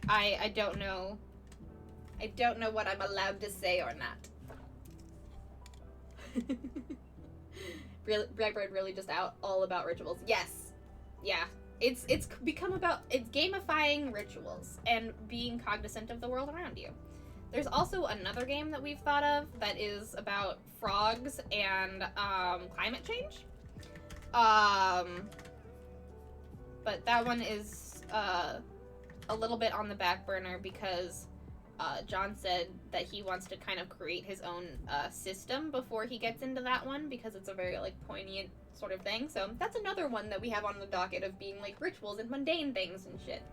I don't know. I don't know what I'm allowed to say or not. Brightbird really just all about rituals. Yes. Yeah. It's become about, it's gamifying rituals and being cognizant of the world around you. There's also another game that we've thought of that is about frogs and climate change. But that one is a little bit on the back burner because John said that he wants to kind of create his own system before he gets into that one, because it's a very like poignant sort of thing. So that's another one that we have on the docket of being like rituals and mundane things and shit.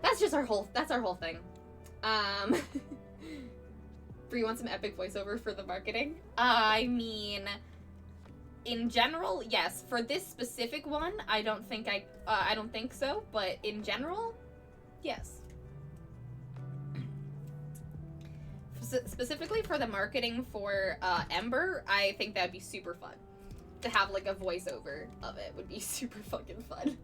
That's just our whole thing. Bree wants some epic voiceover for the marketing. I mean, in general, yes. For this specific one, I don't think so, but in general, yes. Specifically for the marketing for Ember, I think that'd be super fun. To have like a voiceover of it would be super fucking fun.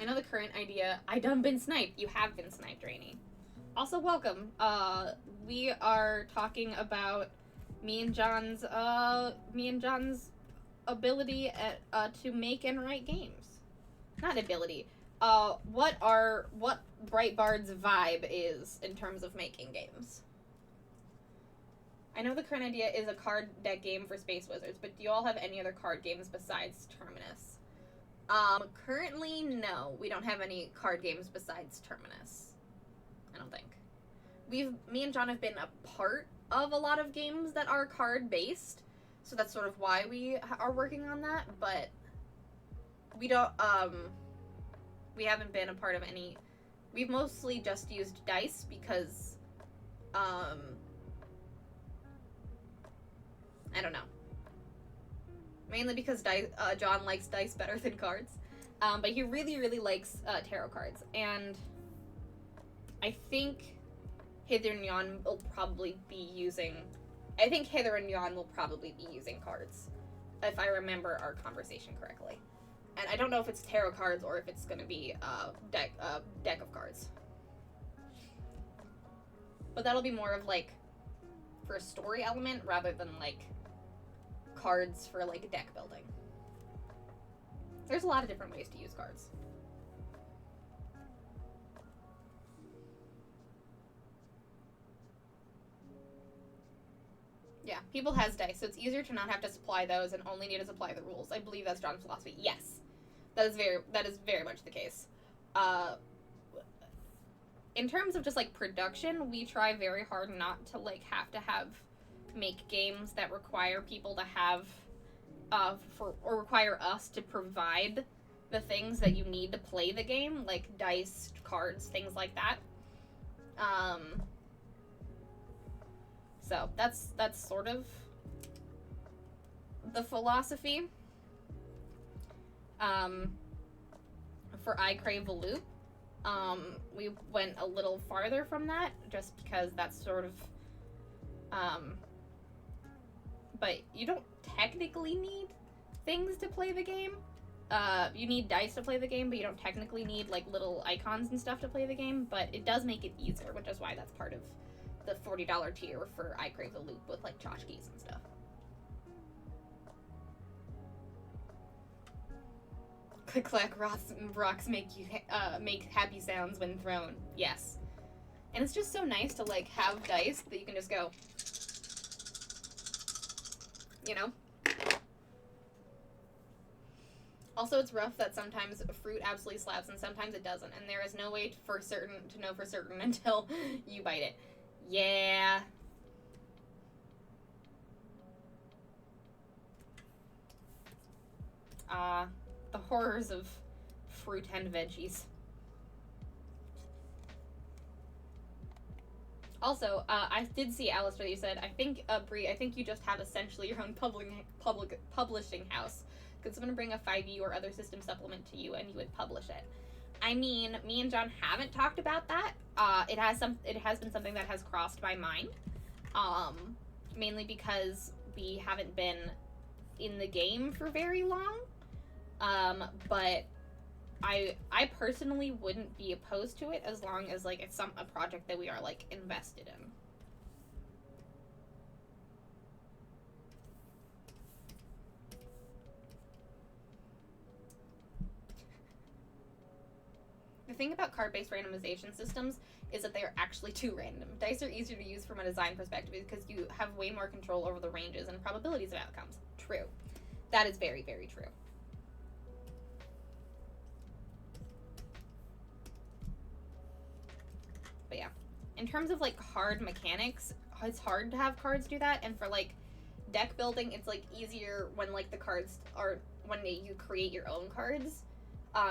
I know the current idea. I done been sniped. You have been sniped, Rainy. Also, welcome. We are talking about me and John's ability to make and write games. Not ability. What Breitbard's vibe is in terms of making games. I know the current idea is a card deck game for Space Wizards, but do you all have any other card games besides Terminus? Currently, no. We don't have any card games besides Terminus. I don't think. Me and John have been a part of a lot of games that are card-based, so that's sort of why we are working on that, but we don't, we haven't been a part of any. We've mostly just used dice because, I don't know. Mainly because John likes dice better than cards. But he really, really likes tarot cards. And I think Hither and Yon will probably be using cards, if I remember our conversation correctly. And I don't know if it's tarot cards or if it's going to be a deck of cards. But that'll be more of like for a story element rather than like cards for like deck building. There's a lot of different ways to use cards. Yeah, people has dice, so it's easier to not have to supply those and only need to supply the rules. I believe that's John's philosophy. Yes, that is very much the case. In terms of just like production, we try very hard not to like make games that require people to have or require us to provide the things that you need to play the game, like dice, cards, things like that. So that's sort of the philosophy. For I Crave a Loop, we went a little farther from that just because that's sort of, but you don't technically need things to play the game. you need dice to play the game, but you don't technically need, like, little icons and stuff to play the game, but it does make it easier, which is why that's part of the $40 tier for I Crave the Loop with, like, tchotchkes and stuff. Click-clack rocks make you make happy sounds when thrown. Yes. And it's just so nice to, like, have dice that you can just go, you know? Also, it's rough that sometimes fruit absolutely slaps and sometimes it doesn't, and there is no way to know for certain until you bite it. Yeah. The horrors of fruit and veggies. Also, I did see, Alistair, you said, I think, Bree, I think you just have essentially your own publishing house. Could someone bring a 5e or other system supplement to you and you would publish it? I mean, me and John haven't talked about that. It has been something that has crossed my mind. Mainly because we haven't been in the game for very long. But I personally wouldn't be opposed to it as long as, like, it's a project that we are, like, invested in. The thing about card-based randomization systems is that they are actually too random. Dice are easier to use from a design perspective because you have way more control over the ranges and probabilities of outcomes. True. That is very, very true. But yeah, in terms of, like, card mechanics, it's hard to have cards do that, and for, like, deck building, it's, like, easier when, like, the cards are, when you create your own cards,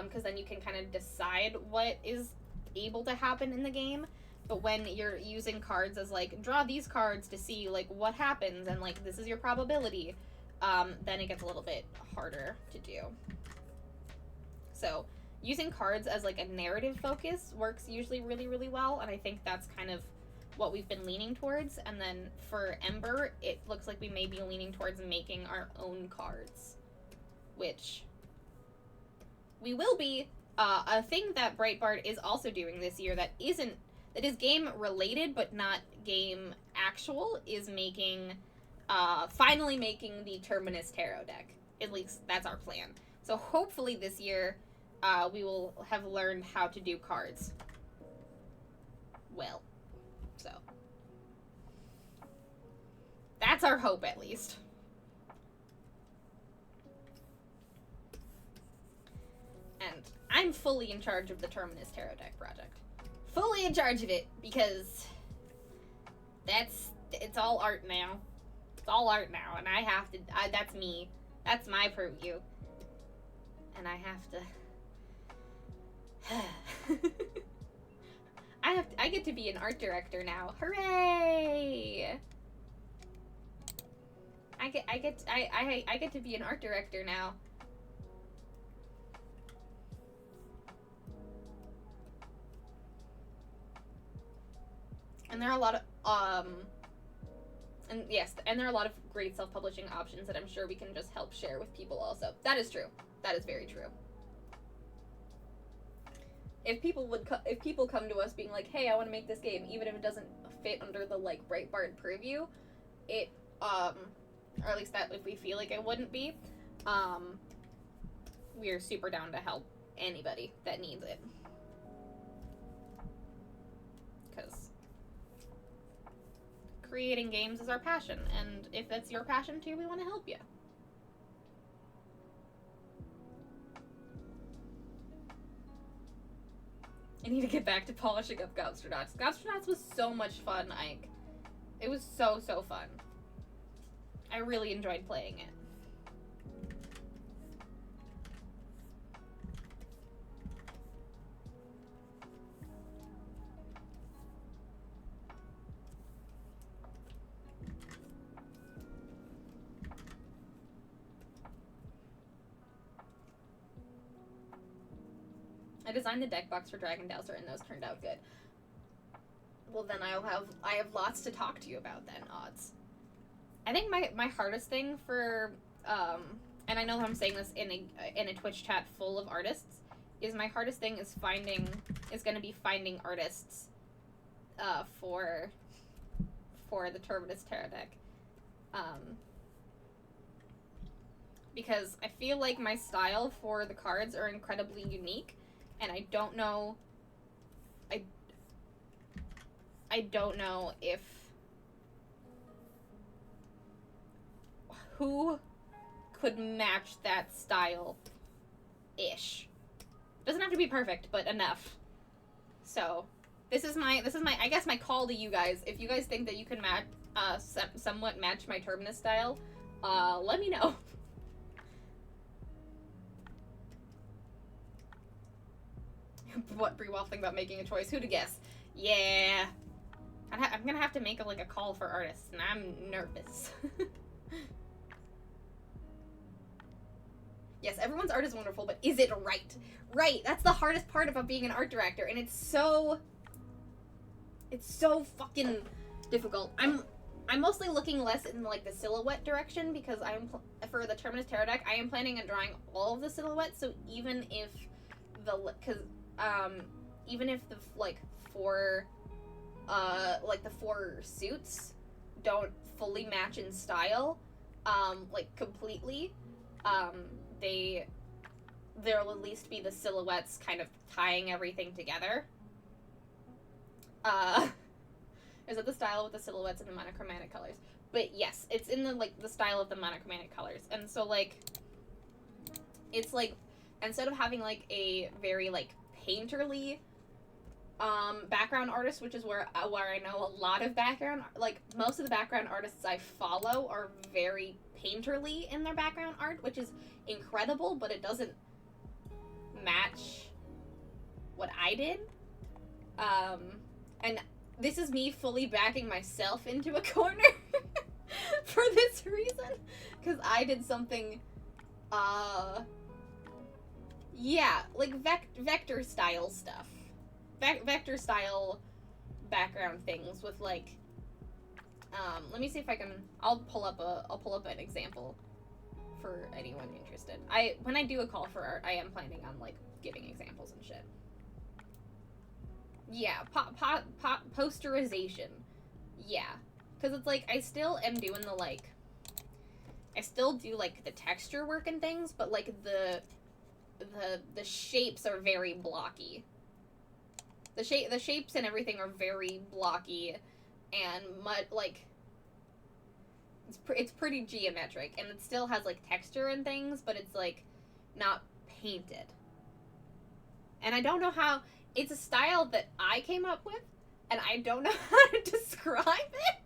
because then you can kind of decide what is able to happen in the game. But when you're using cards as, like, draw these cards to see, like, what happens, and, like, this is your probability, then it gets a little bit harder to do. So using cards as, like, a narrative focus works usually really, really well, and I think that's kind of what we've been leaning towards. And then for Ember, it looks like we may be leaning towards making our own cards, which we will be. A thing that Breitbart is also doing this year that is game related but not game actual is making, finally making the Terminus Tarot deck. At least that's our plan. So hopefully this year, we will have learned how to do cards well. So that's our hope, at least. And I'm fully in charge of the Terminus Tarot deck project. Fully in charge of it, because it's all art now. It's all art now, and I have to, that's me. That's my purview. And I have to... I get to be an art director now. Hooray! I get to be an art director now. And there are a lot of and there are a lot of great self-publishing options that I'm sure we can just help share with people also. That is true. That is very true. If people come to us being like, "Hey, I want to make this game," even if it doesn't fit under the, like, Breitbart purview, it or at least that if we feel like it wouldn't be, we're super down to help anybody that needs it. Because creating games is our passion, and if that's your passion too, we want to help you. I need to get back to polishing up Gobstronauts. Gobstronauts was so much fun, Ike. It was so fun. I really enjoyed playing it. I designed the deck box for Dragon Dowser, and those turned out good. Well, then I have lots to talk to you about then, Odds. I think my hardest thing for and I know I'm saying this in a Twitch chat full of artists, is my hardest thing is going to be finding artists for the Terminus Tarot deck. Because I feel like my style for the cards are incredibly unique, and I don't know if who could match that style-ish. Doesn't have to be perfect, but enough. So, this is my I guess my call to you guys. If you guys think that you can somewhat match my Terminus style, let me know. What Bree Wolf think about making a choice? Who to guess? Yeah. I'm gonna have to make a call for artists, and I'm nervous. Yes, everyone's art is wonderful, but is it right? Right, that's the hardest part about being an art director, and it's so fucking difficult. I'm mostly looking less in the silhouette direction, because for the Terminus Tarot deck, I am planning on drawing all of the silhouettes. So even if the four suits don't fully match in style, completely, there'll at least be the silhouettes kind of tying everything together. Is it the style with the silhouettes and the monochromatic colors? But yes, it's in the style of the monochromatic colors. And so it's instead of having a very painterly background artist, which is where I know a lot of background, most of the background artists I follow are very painterly in their background art, which is incredible, but it doesn't match what I did. And this is me fully backing myself into a corner for this reason, because I did something, vector style stuff. Vector style background things with let me see if I can. I'll pull up an example for anyone interested. When I do a call for art, I am planning on giving examples and shit. Yeah, posterization. Yeah, because it's I still am doing I still do the texture work and things, but the shapes are very blocky. The shapes and everything are very blocky, and it's pretty geometric, and it still has texture and things, but it's not painted. And I don't know how. It's a style that I came up with, and I don't know how to describe it.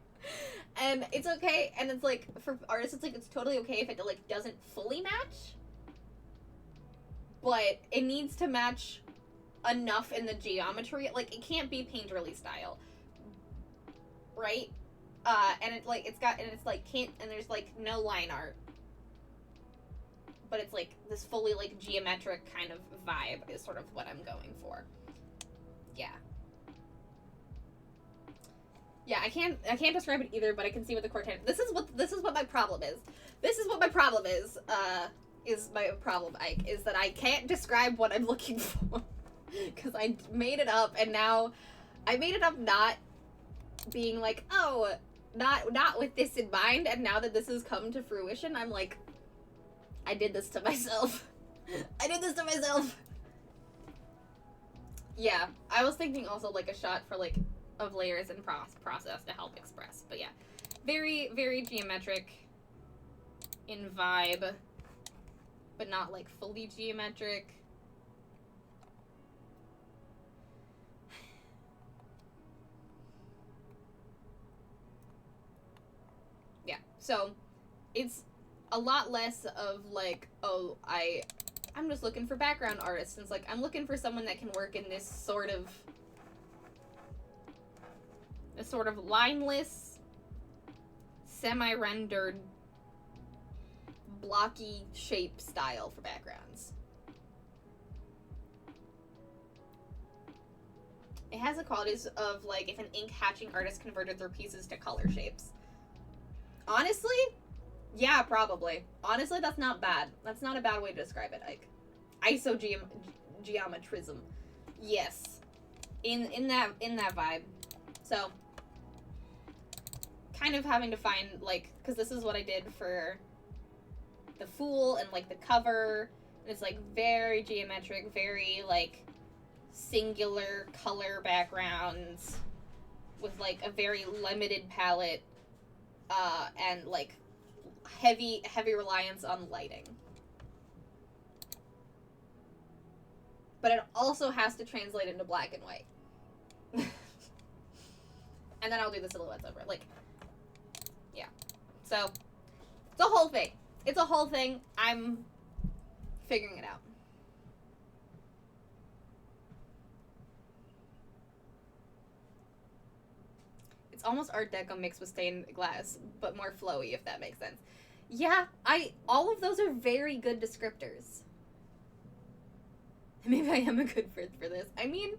And it's okay, and it's for artists, it's totally okay if it doesn't fully match, but it needs to match enough in the geometry. It can't be painterly style, right? And it's there's no line art, but it's this fully geometric kind of vibe is sort of what I'm going for. Yeah, I can't describe it either, but I can see what the Cortana. This is what my problem is. This is what my problem is. Is my problem, Ike, is that I can't describe what I'm looking for. Because I made it up, and now I made it up not being not with this in mind, and now that this has come to fruition, I'm I did this to myself. I did this to myself. Yeah, I was thinking also a shot for of layers and process to help express, but yeah, very, very geometric in vibe, but not fully geometric. Yeah, so it's a lot less of I'm just looking for background artists. It's I'm looking for someone that can work in this sort of lineless, semi-rendered, blocky shape style for backgrounds. It has the qualities of if an ink hatching artist converted their pieces to color shapes. Honestly, Yeah, probably. Honestly, that's not bad. That's not a bad way to describe it, Ike. Isogeometrism. Yes. In that vibe. So, kind of having to find, like, because this is what I did for the Fool and, like, the cover. And it's, like, very geometric, very, like, singular color backgrounds with, like, a very limited palette, and, like, heavy reliance on lighting. But it also has to translate into black and white. And then I'll do the silhouettes over it. Like, yeah. So, it's a whole thing. It's a whole thing. I'm figuring it out. It's almost Art Deco mixed with stained glass, but more flowy, if that makes sense. Yeah, all of those are very good descriptors. Maybe I am a good fit for this. I mean,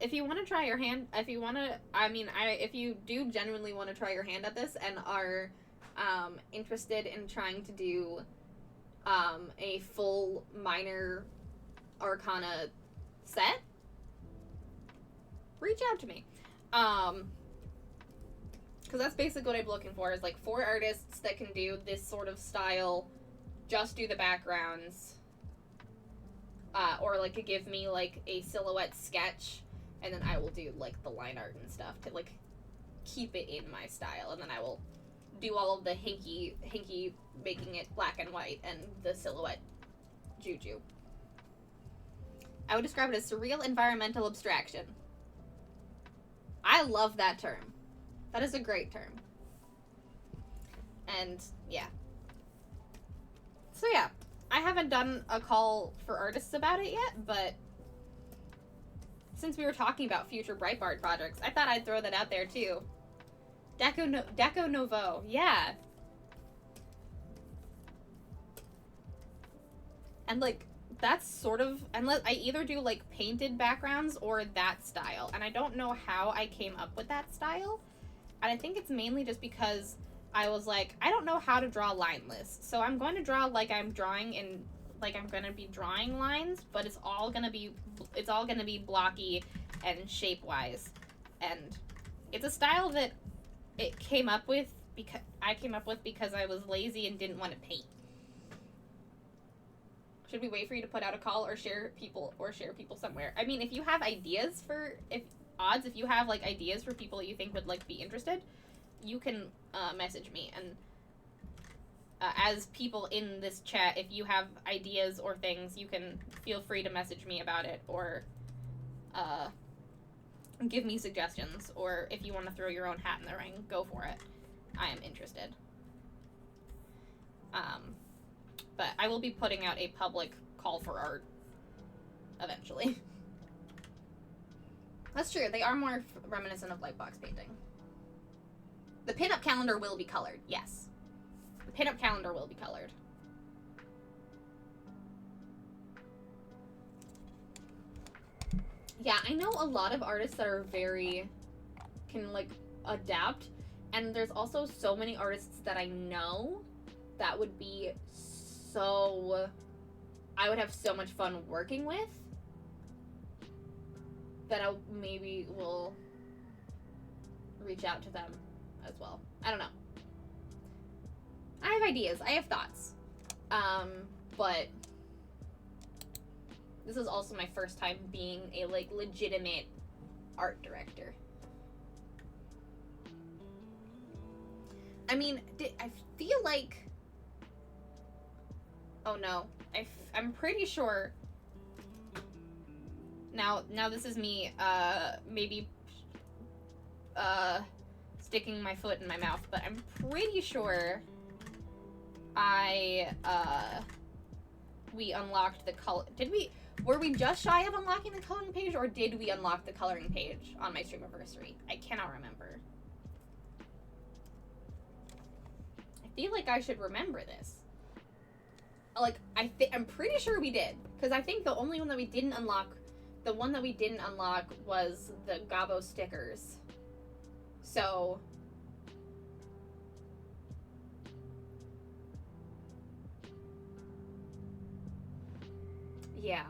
if you want to try your hand, if you do genuinely want to try your hand at this and are, interested in trying to do, a full minor arcana set, reach out to me. Because that's basically what I'm looking for, is, like, 4 artists that can do this sort of style, just do the backgrounds, or, like, give me, like, a silhouette sketch, and then I will do, like, the line art and stuff to, like, keep it in my style, and then I will do all of the hinky making it black and white, and the silhouette juju. I would describe it as surreal environmental abstraction. I love that term. That is a great term. And, yeah. So, yeah. I haven't done a call for artists about it yet, but since we were talking about future Breitbart projects, I thought I'd throw that out there, too. Deco Nouveau. Yeah. And, like, that's sort of... Unless I either do, like, painted backgrounds or that style. And I don't know how I came up with that style. And I think it's mainly just because I was like, I don't know how to draw line lists. So I'm going to draw like I'm drawing in... Like, I'm going to be drawing lines, but it's all going to be blocky and shape-wise. And it's a style that I came up with because I was lazy and didn't want to paint. Should we wait for you to put out a call or share people somewhere? I mean, if you have ideas if you have, like, ideas for people you think would, like, be interested, you can message me. And as people in this chat, if you have ideas or things, you can feel free to message me about it, or give me suggestions, or if you want to throw your own hat in the ring, go for it. I am interested. But I will be putting out a public call for art eventually. That's true. They are more reminiscent of lightbox painting. The pinup calendar will be colored. Yes. The pinup calendar will be colored. Yeah, I know a lot of artists that are can, like, adapt. And there's also so many artists that I know that would be I would have so much fun working with, that I maybe will reach out to them as well. I don't know. I have ideas. I have thoughts. But this is also my first time being a, like, legitimate art director. I mean, I feel like... Oh no. I'm pretty sure... Now this is me, maybe, sticking my foot in my mouth, but I'm pretty sure we unlocked the color... Were we just shy of unlocking the coloring page, or did we unlock the coloring page on my streamiversary? I cannot remember. I feel like I should remember this. Like, I'm pretty sure we did, because I think the only one that we didn't unlock... The one that we didn't unlock was the Gabo stickers. So... Yeah.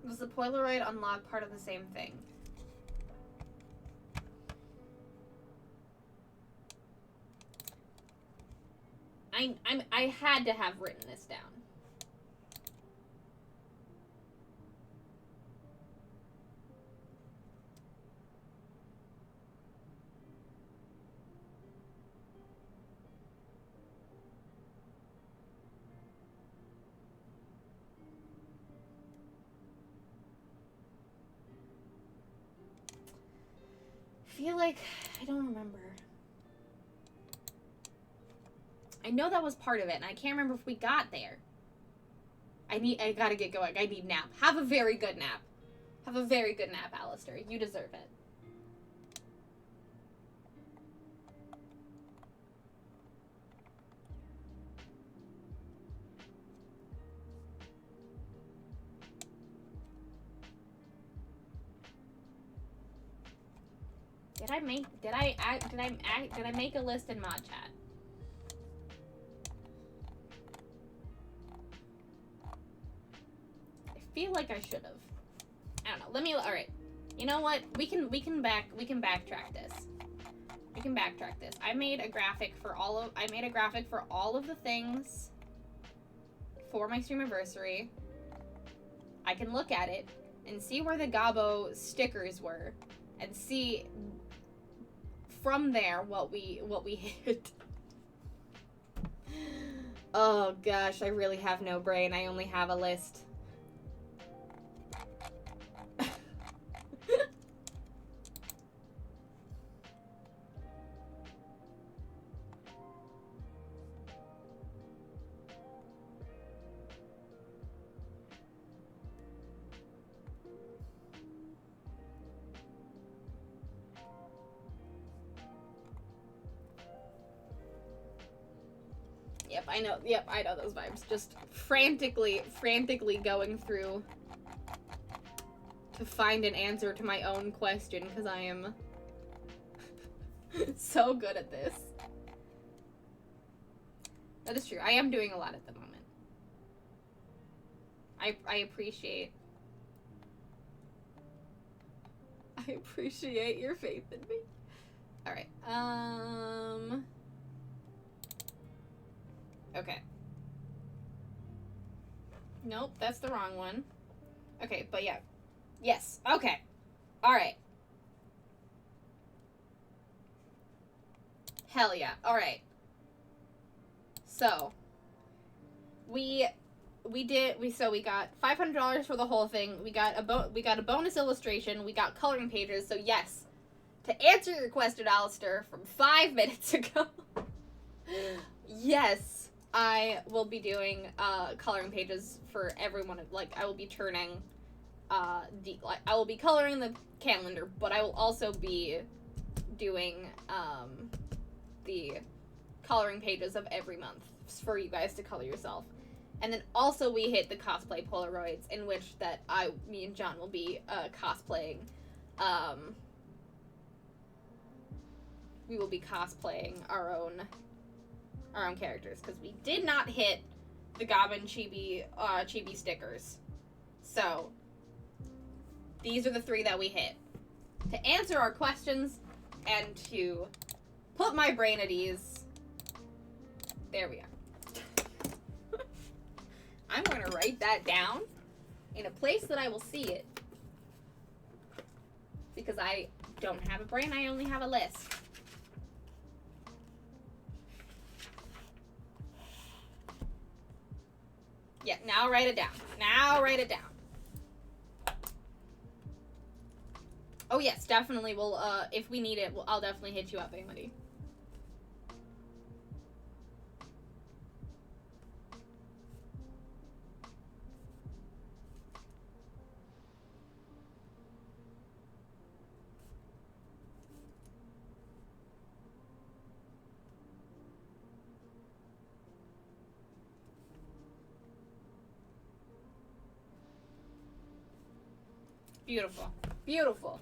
Was the Polaroid unlock part of the same thing? I had to have written this down. I feel like I don't remember. I know that was part of it, and I can't remember if we got there. I gotta get going. I need nap. Have a very good nap. Have a very good nap, Alistair. You deserve it. Did I make a list in mod chat? I feel like I should have. I don't know. Let me. All right. You know what? We can backtrack this. We can backtrack this. I made a graphic for all of the things for my streamiversary. I can look at it and see where the Gabo stickers were, and see from there what we hit. Oh gosh, I really have no brain. I only have a list. Yep, I know those vibes. Just frantically going through to find an answer to my own question, because I am so good at this. That is true. I am doing a lot at the moment. I appreciate your faith in me. Alright, okay. Nope, that's the wrong one. Okay, but yeah. Yes, okay. Alright. Hell yeah. Alright. So, we got $500 for the whole thing. We got a bonus illustration. We got coloring pages. So yes, to answer your question, Alistair, from 5 minutes ago, yes, I will be doing coloring pages for everyone. Like, I will be turning I will be coloring the calendar, but I will also be doing the coloring pages of every month for you guys to color yourself. And then also we hit the cosplay Polaroids, in which me and John will be cosplaying. We will be cosplaying our own characters, because we did not hit the Goblin Chibi stickers. So these are the 3 that we hit. To answer our questions and to put my brain at ease, there we are. I'm going to write that down in a place that I will see it, because I don't have a brain, I only have a list. Yeah, now write it down. Now write it down. Oh yes, definitely. We'll if we need it, I'll definitely hit you up, Amity. Beautiful. Beautiful.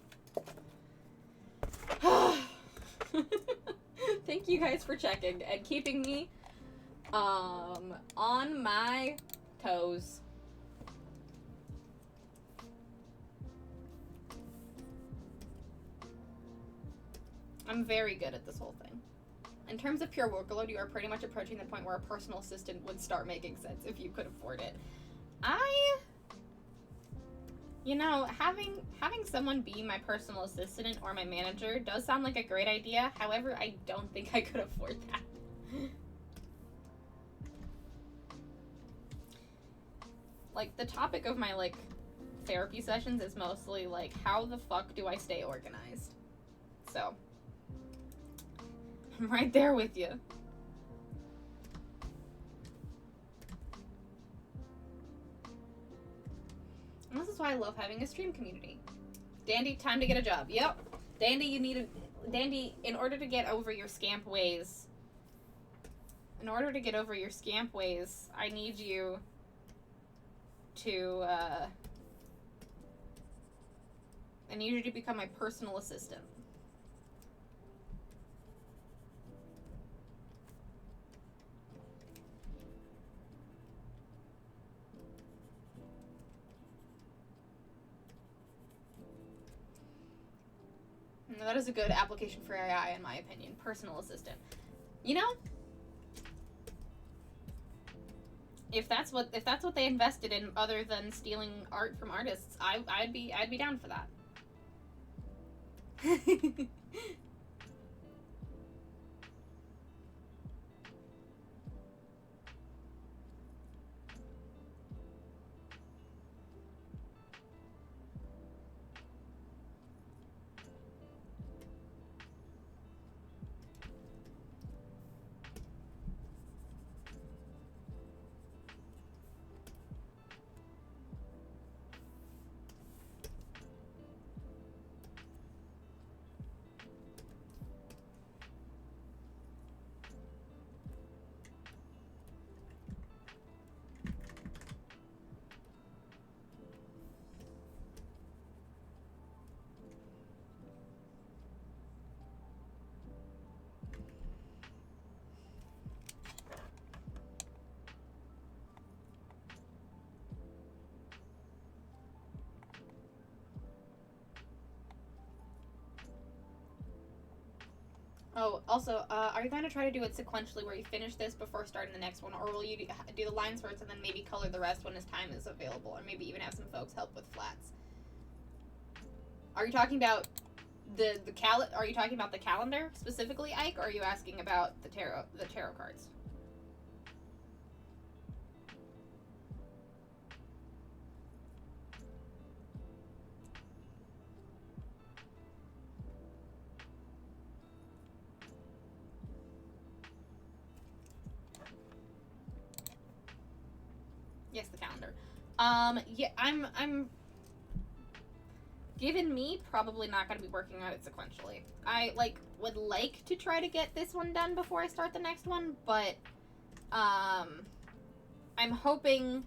Thank you guys for checking and keeping me on my toes. I'm very good at this whole thing. In terms of pure workload, you are pretty much approaching the point where a personal assistant would start making sense if you could afford it. You know, having someone be my personal assistant or my manager does sound like a great idea. However, I don't think I could afford that. Like, the topic of my, like, therapy sessions is mostly, like, how the fuck do I stay organized? So, I'm right there with you. And this is why I love having a stream community. Dandy, time to get a job. Yep. Dandy, Dandy, in order to get over your scamp ways, I need you to, I need you to become my personal assistant. Now, that is a good application for AI, in my opinion. Personal assistant. You know, if that's what they invested in, other than stealing art from artists, I'd be down for that. Oh, also, are you going to try to do it sequentially where you finish this before starting the next one, or will you do the lines first and then maybe color the rest when his time is available, or maybe even have some folks help with flats? Are you talking about Are you talking about the calendar specifically, Ike, or are you asking about the tarot cards? Yes, the calendar. Yeah, I'm given me, probably not going to be working on it sequentially. I, would like to try to get this one done before I start the next one, but, I'm hoping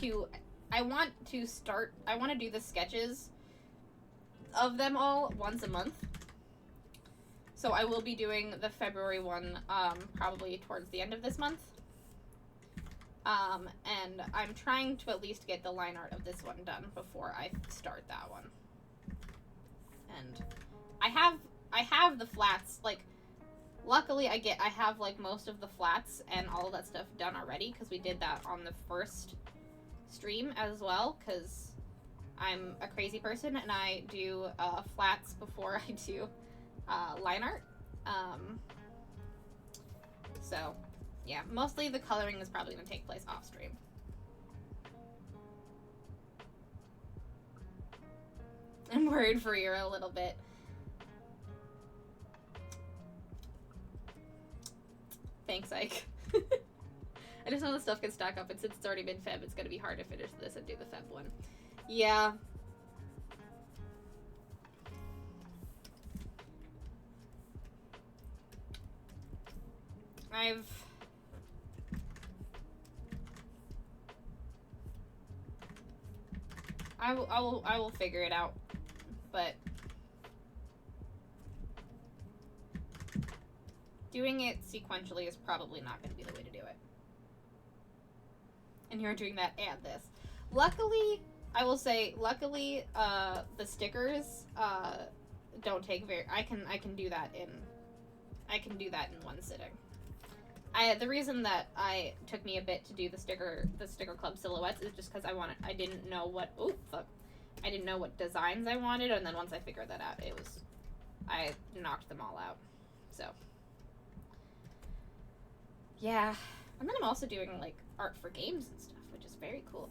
to, I want to do the sketches of them all once a month. So I will be doing the February one, probably towards the end of this month. And I'm trying to at least get the line art of this one done before I start that one. And I have the flats, luckily I have, most of the flats and all of that stuff done already, because we did that on the first stream as well, because I'm a crazy person and I do, flats before I do, line art. So, yeah, mostly the coloring is probably going to take place off stream. I'm worried for you a little bit. Thanks, Ike. I just know the stuff can stack up, and since it's already been Feb, it's going to be hard to finish this and do the Feb one. Yeah. I will figure it out, but doing it sequentially is probably not going to be the way to do it. And you're doing that and this. Luckily, I will say, the stickers don't take very. I can do that in one sitting. The reason that it took me a bit to do the sticker club silhouettes is just because I didn't know what I didn't know what designs I wanted, and then once I figured that out, I knocked them all out. So yeah, and then I'm also doing like art for games and stuff, which is very cool.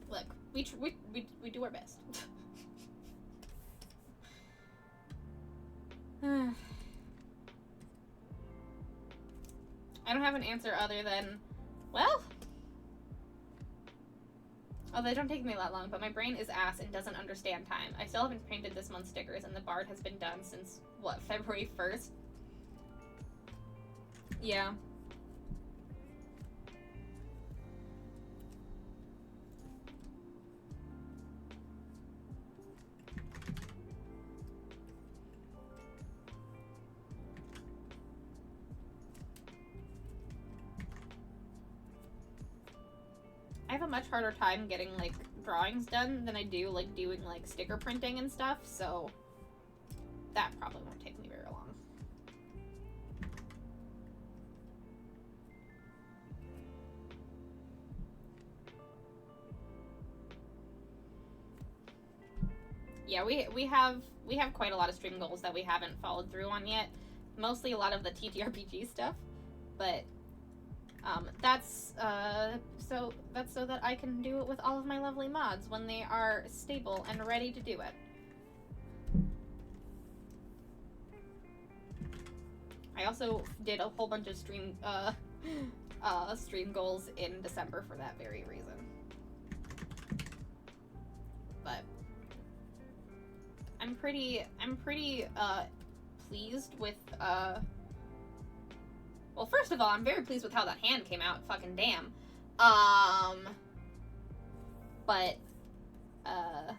Look, we do our best. I don't have an answer other than, well, they don't take me that long, but my brain is ass and doesn't understand time. I still haven't painted this month's stickers, and the Bard has been done since, what, February 1st? Yeah. I have a much harder time getting, like, drawings done than I do, like, doing, like, sticker printing and stuff, so that probably won't take me very long. Yeah, we have quite a lot of stream goals that we haven't followed through on yet. Mostly a lot of the TTRPG stuff, but that's so that I can do it with all of my lovely mods when they are stable and ready to do it. I also did a whole bunch of stream goals in December for that very reason. But I'm pretty pleased with well, first of all, I'm very pleased with how that hand came out. Fucking damn. But I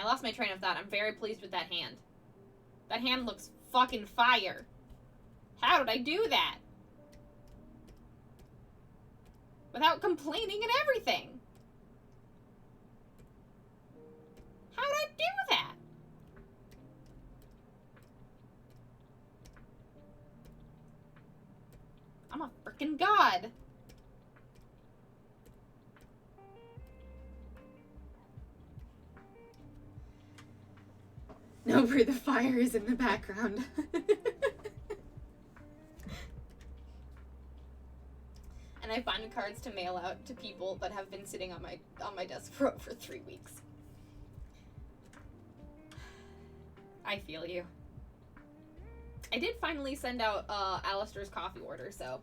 lost my train of thought. I'm very pleased with that hand. That hand looks fucking fire. How did I do that? Without complaining and everything. How did I do that? I'm a freaking god. No, Breathe the Fire is in the background. And I find cards to mail out to people that have been sitting on my desk for over 3 weeks. I feel you. I did finally send out Alistair's coffee order, so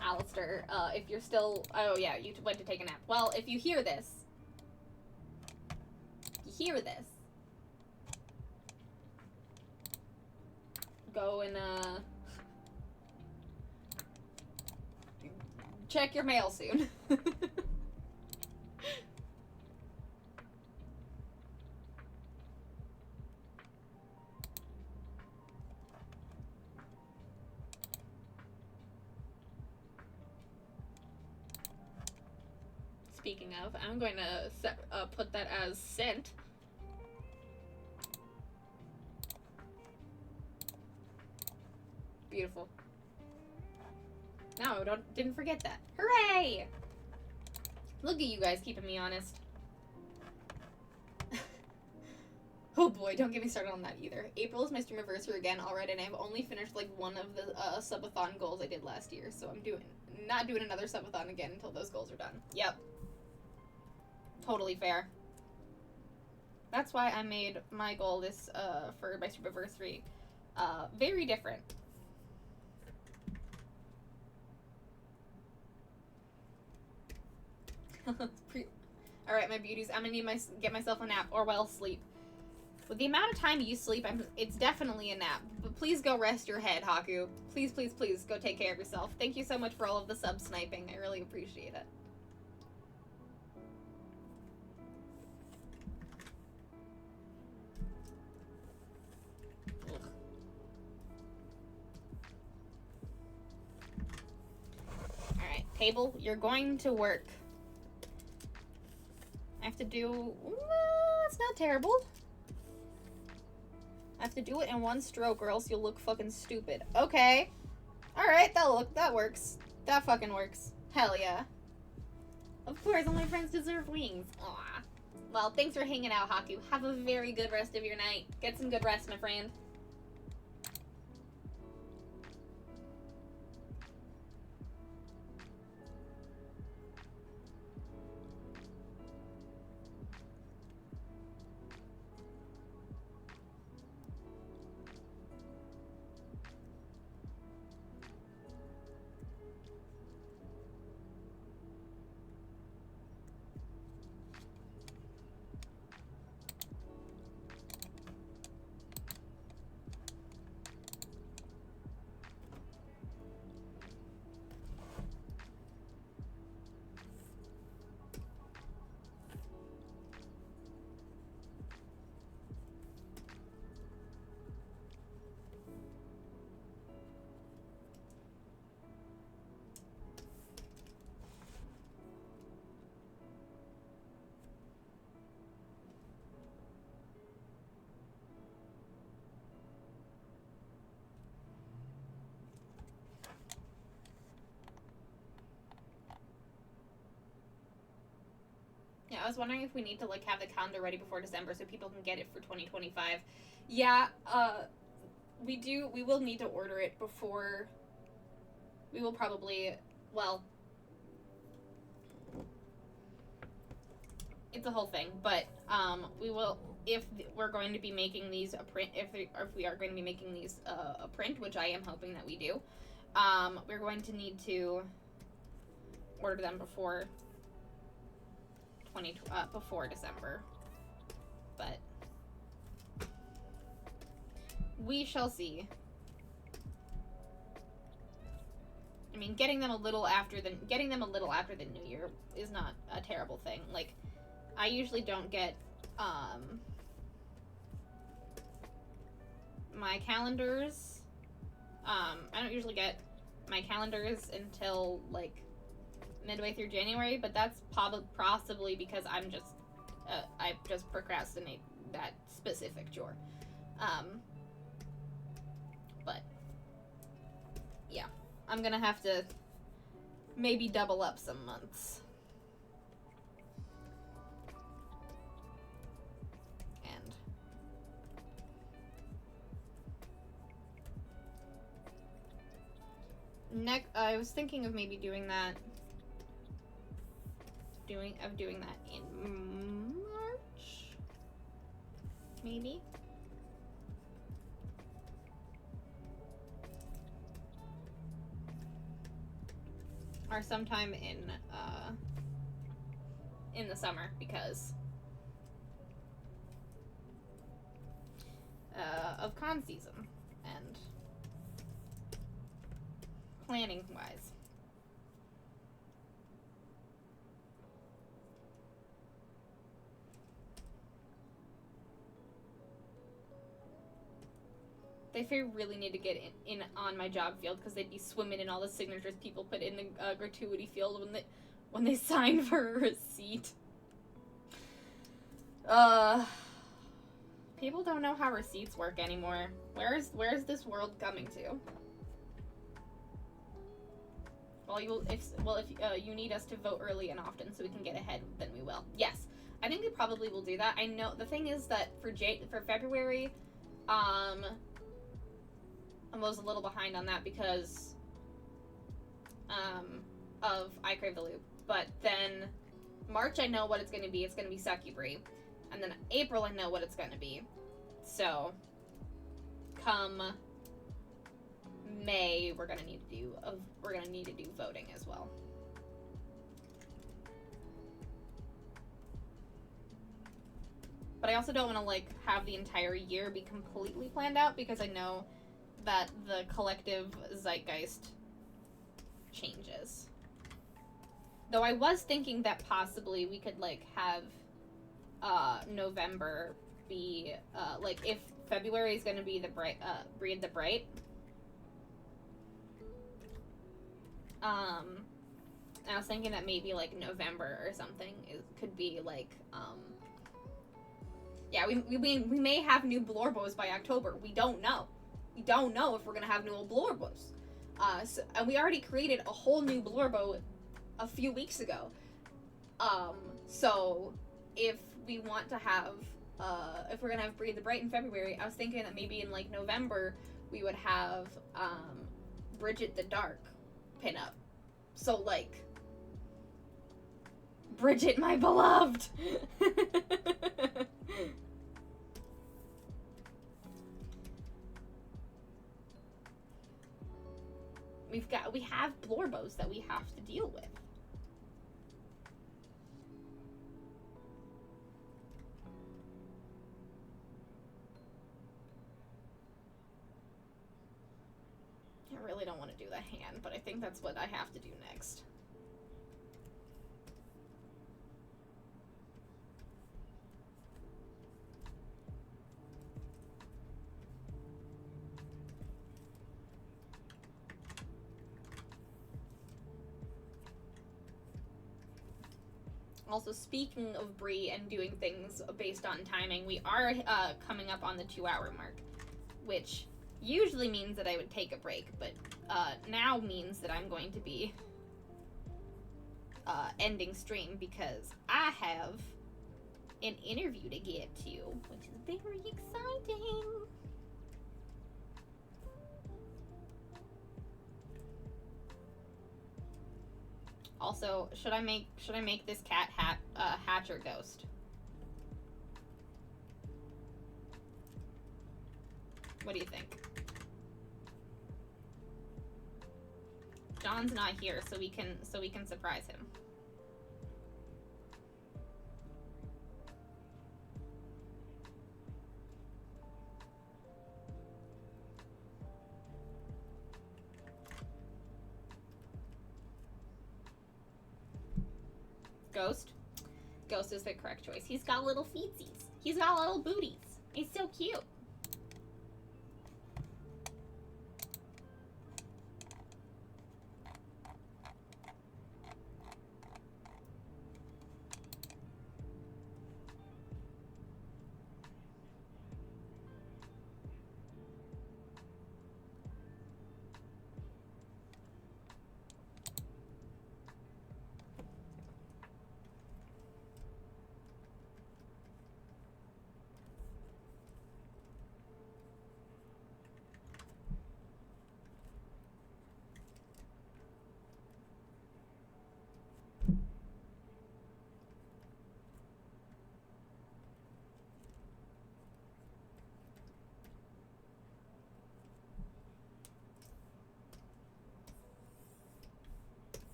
Alistair, if you're still, oh yeah, you went to take a nap. Well, if you hear this, go and check your mail soon. Speaking of, I'm going to put that as sent. Beautiful. No, didn't forget that. Hooray! Look at you guys keeping me honest. Oh boy, don't get me started on that either. April is my stream anniversary again already, and I've only finished like one of the subathon goals I did last year, so I'm not doing another subathon again until those goals are done. Yep. Totally fair. That's why I made my goal this for my stream anniversary very different. Alright, my beauties, I'm gonna need get myself a nap, or well, sleep. With the amount of time you sleep, it's definitely a nap. But please go rest your head, Haku. Please, please, please go take care of yourself. Thank you so much for all of the sub-sniping. I really appreciate it. Table, you're going to work. I have to do... it's not terrible. I have to do it in one stroke or else you'll look fucking stupid. Okay. Alright, that works. That fucking works. Hell yeah. Of course, all my friends deserve wings. Aw. Well, thanks for hanging out, Haku. Have a very good rest of your night. Get some good rest, my friend. Yeah, I was wondering if we need to, like, have the calendar ready before December so people can get it for 2025. Yeah, we will need to order it before... We will probably... Well... It's a whole thing, but, we will... If we're going to be making these a print... If we are going to be making these a print, which I am hoping that we do, we're going to need to order them before... before December, but we shall see. I mean, getting them a little after the New Year is not a terrible thing. Like, I usually don't get my calendars. I don't usually get my calendars until like midway through January, but that's possibly because I just procrastinate that specific chore. But yeah, I'm gonna have to maybe double up some months. And I was thinking of maybe doing that. Doing that in March, maybe. Or sometime in the summer, because of con season and planning wise. They really need to get in on my job field, because they'd be swimming in all the signatures people put in the gratuity field when they sign for a receipt. People don't know how receipts work anymore. Where's this world coming to? Well, if you need us to vote early and often so we can get ahead, then we will. Yes, I think we probably will do that. I know the thing is that for February, I was a little behind on that because of I Crave the Loop. But then March, I know what it's going to be. It's going to be Sakubri. And then April, I know what it's going to be. So come May, we're going to need to do voting as well. But I also don't want to like have the entire year be completely planned out, because I know that the collective zeitgeist changes. Though I was thinking that possibly we could like have November be like, if February is going to be the Breed the Bright, And I was thinking that maybe, like, November or something could be, like, yeah, we may have new Blorbos by October. We don't know. We don't know if we're gonna have new Blorbos. And we already created a whole new Blorbo a few weeks ago. So if we want to have, if we're gonna have Breathe the Bright in February, I was thinking that maybe in, like, November we would have, Bridget the Dark pinup. So, like, Bridget, my beloved! We have Blorbos that we have to deal with. I really don't want to do the hand, but I think that's what I have to do next. Also, speaking of Brie and doing things based on timing, we are coming up on the 2-hour mark, which usually means that I would take a break, but now means that I'm going to be ending stream because I have an interview to get to, which is very exciting. Also, should I make this cat hatch or ghost? What do you think? John's not here, so we can surprise him. Ghost? Ghost is the correct choice. He's got little feetsies. He's got little booties. He's so cute.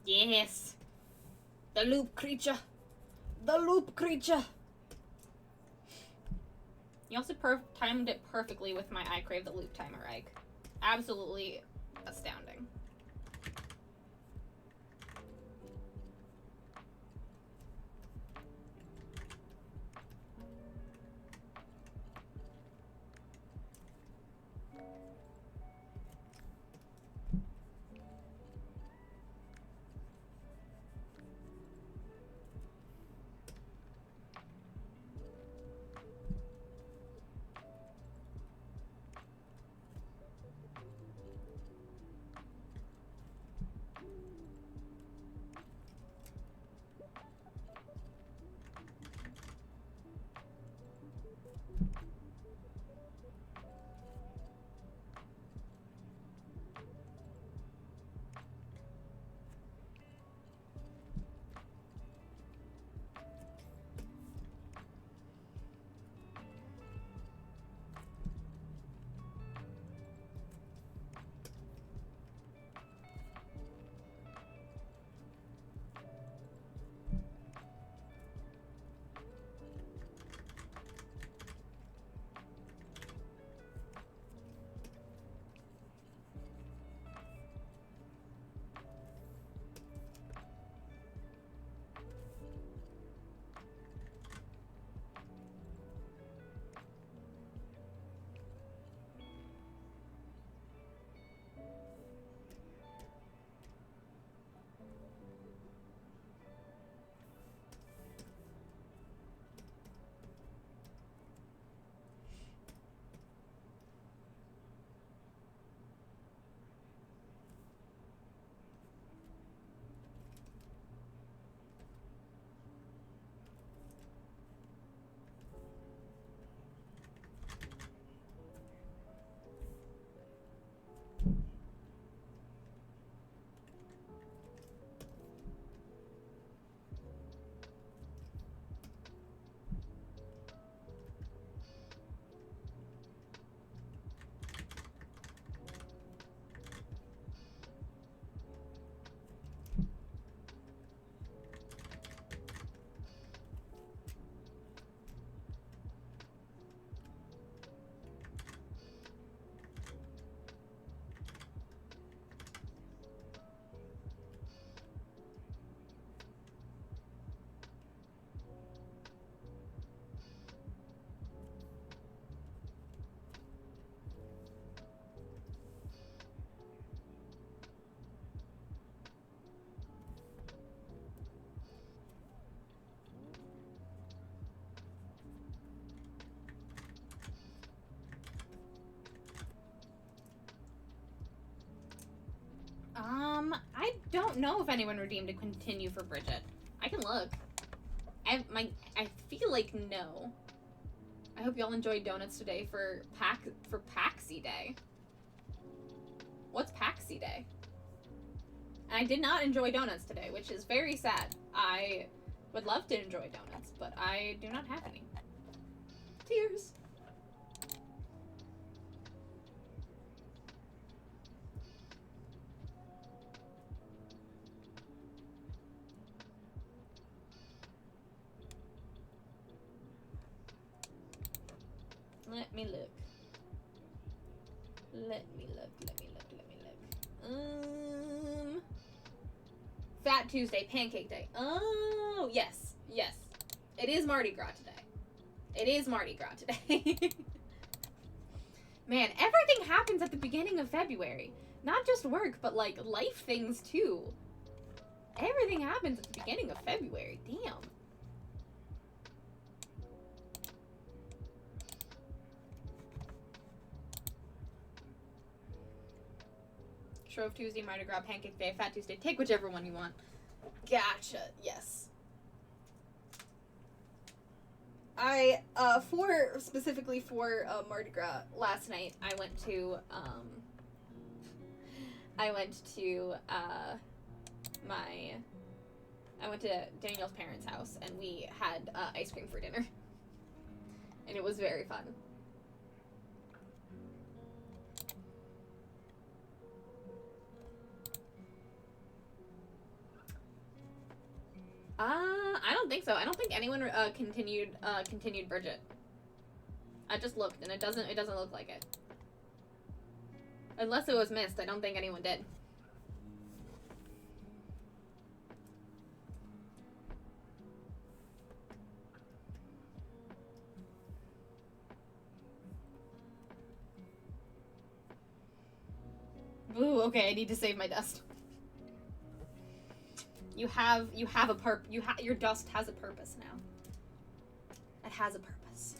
Yes. The loop creature. The loop creature. You also timed it perfectly with my I Crave the Loop Timer egg. Absolutely astounding. I don't know if anyone redeemed to continue for Bridget. I can look. I feel like no. I hope y'all enjoyed donuts today for Paxi Day. What's Paxi Day? And I did not enjoy donuts today, which is very sad. I would love to enjoy donuts, but I do not have any. Tears. Let me look. Fat Tuesday, Pancake Day. Oh, yes. It is Mardi Gras today. Man, everything happens at the beginning of February. Not just work, but like life things too. Everything happens at the beginning of February. Damn. Shrove Tuesday, Mardi Gras, Pancake Day, Fat Tuesday. Take whichever one you want. Gotcha. Yes. I specifically for Mardi Gras last night, I went to Daniel's parents' house, and we had ice cream for dinner, and it was very fun. I don't think so. I don't think anyone continued Bridget. I just looked, and it doesn't look like it. Unless it was missed, I don't think anyone did. Ooh, okay, I need to save my dust. You have a your dust has a purpose now. It has a purpose.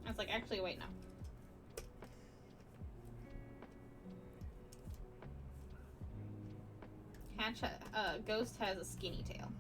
I was like, actually, wait, no. Ghost has a skinny tail.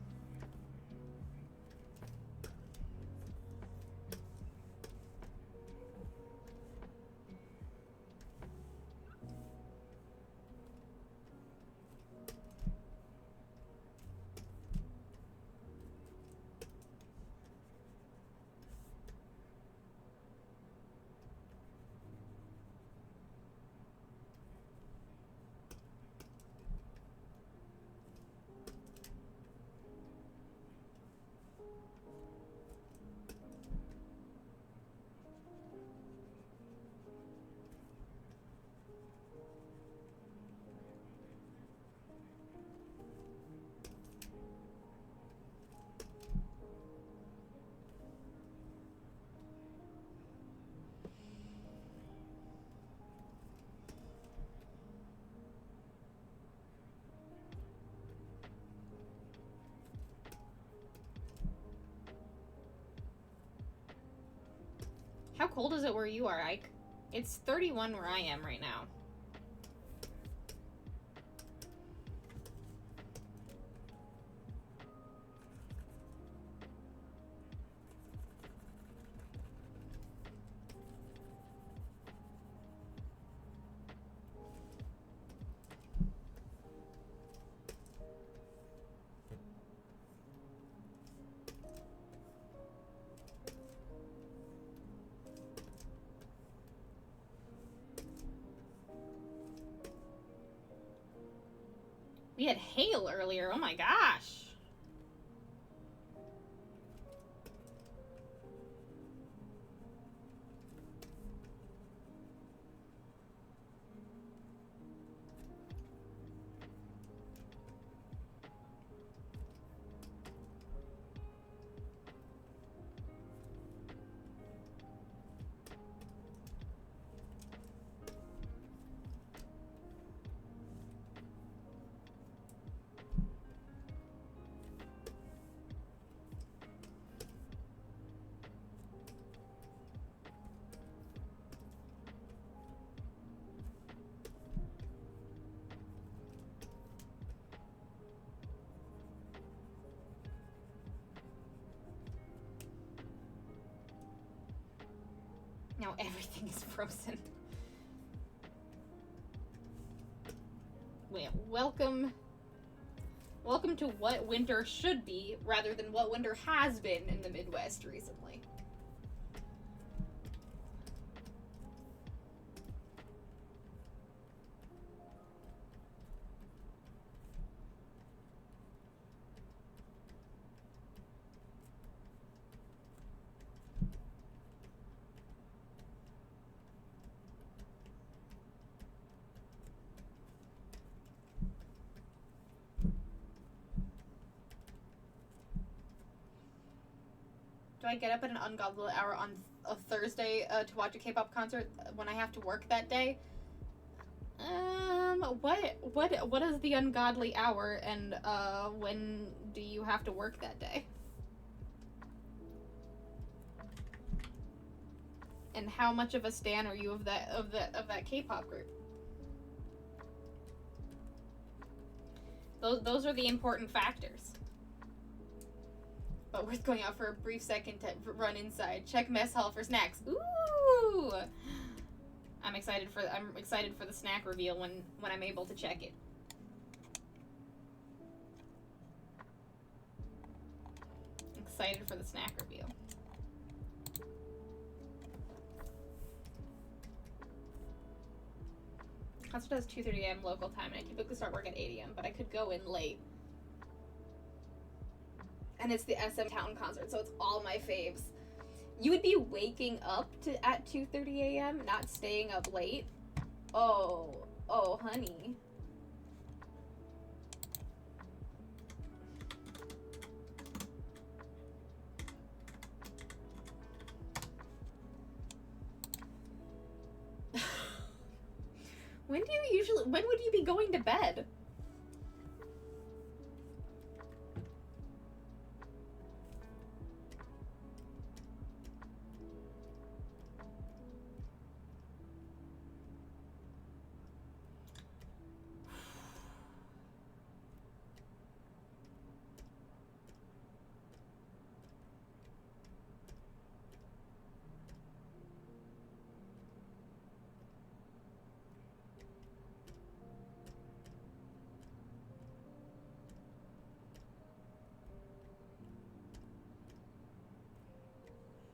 How cold is it where you are, Ike? It's 31 where I am right now. We had hail earlier. Oh my gosh. Now everything is frozen. Wait, welcome to what winter should be, rather than what winter has been in the Midwest recently. Do I get up at an ungodly hour on a Thursday to watch a K-pop concert when I have to work that day? What is the ungodly hour, and when do you have to work that day? And how much of a stan are you of that K-pop group? Those are the important factors. But worth going out for a brief second to run inside. Check mess hall for snacks. Ooh! I'm excited for the snack reveal when I'm able to check it. Excited for the snack reveal. Concert does 2:30 a.m. local time, and I typically start work at 8 a.m., but I could go in late. And it's the SM Town concert, so it's all my faves. You would be waking up at 2:30 a.m., not staying up late? Oh, honey. When would you be going to bed?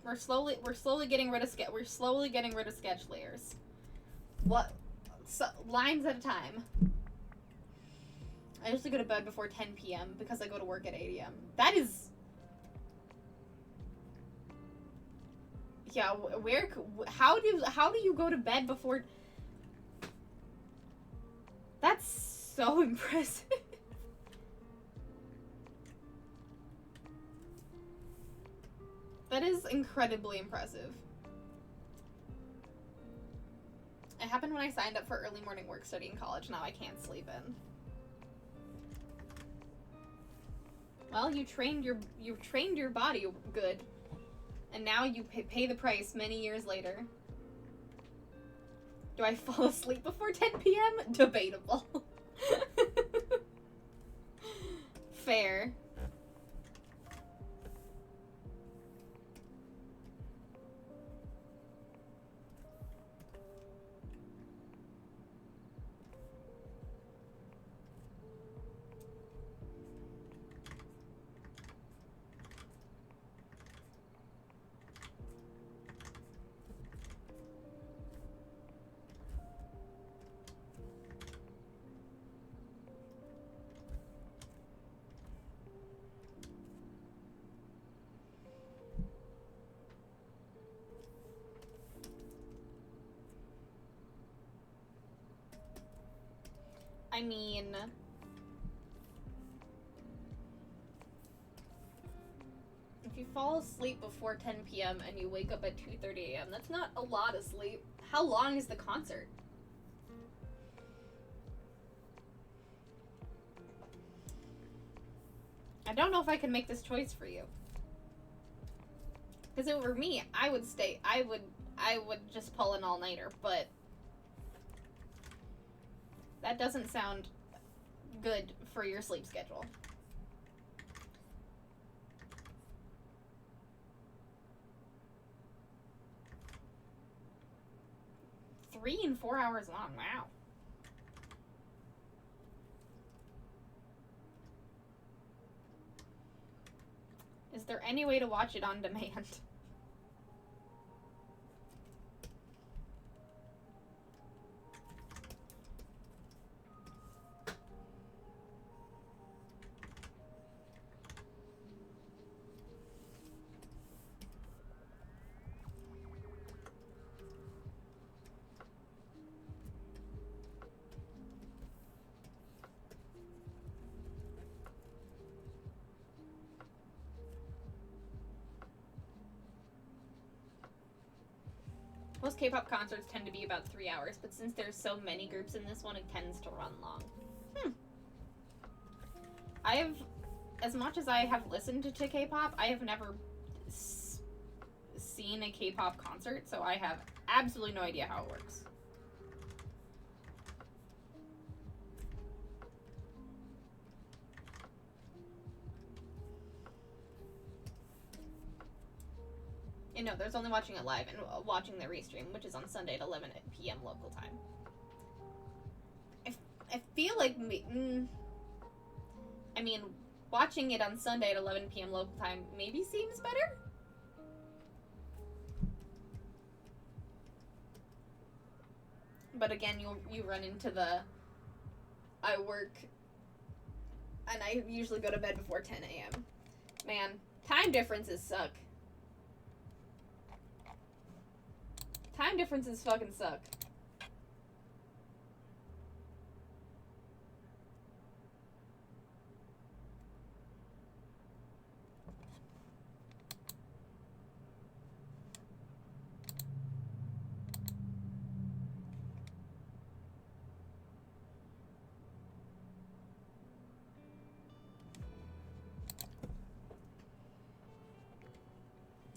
We're slowly getting rid of sketch layers. Lines at a time. I usually go to bed before 10 p.m. because I go to work at 8 a.m. That is... Yeah, how do you go to bed before... That's so impressive. That is incredibly impressive. It happened when I signed up for early morning work study in college. Now I can't sleep in. Well, you trained your body good, and now you pay the price many years later. Do I fall asleep before 10 p.m.? Debatable. Fair. I mean, if you fall asleep before 10 p.m. and you wake up at 2:30 a.m., that's not a lot of sleep. How long is the concert? I don't know if I can make this choice for you. Because if it were me, I would stay. I would just pull an all-nighter, but that doesn't sound good for your sleep schedule. Three and 4 hours long, wow. Is there any way to watch it on demand? Most K-pop concerts tend to be about 3 hours, but since there's so many groups in this one, it tends to run long. As much as I have listened to K-pop, I have never seen a K-pop concert, so I have absolutely no idea how it works. And no, there's only watching it live and watching the restream, which is on Sunday at 11 p.m. local time. I feel like I mean, watching it on Sunday at 11 p.m. local time maybe seems better? But again, you run into the I work and I usually go to bed before 10 a.m. Man, time differences suck. Time differences fucking suck.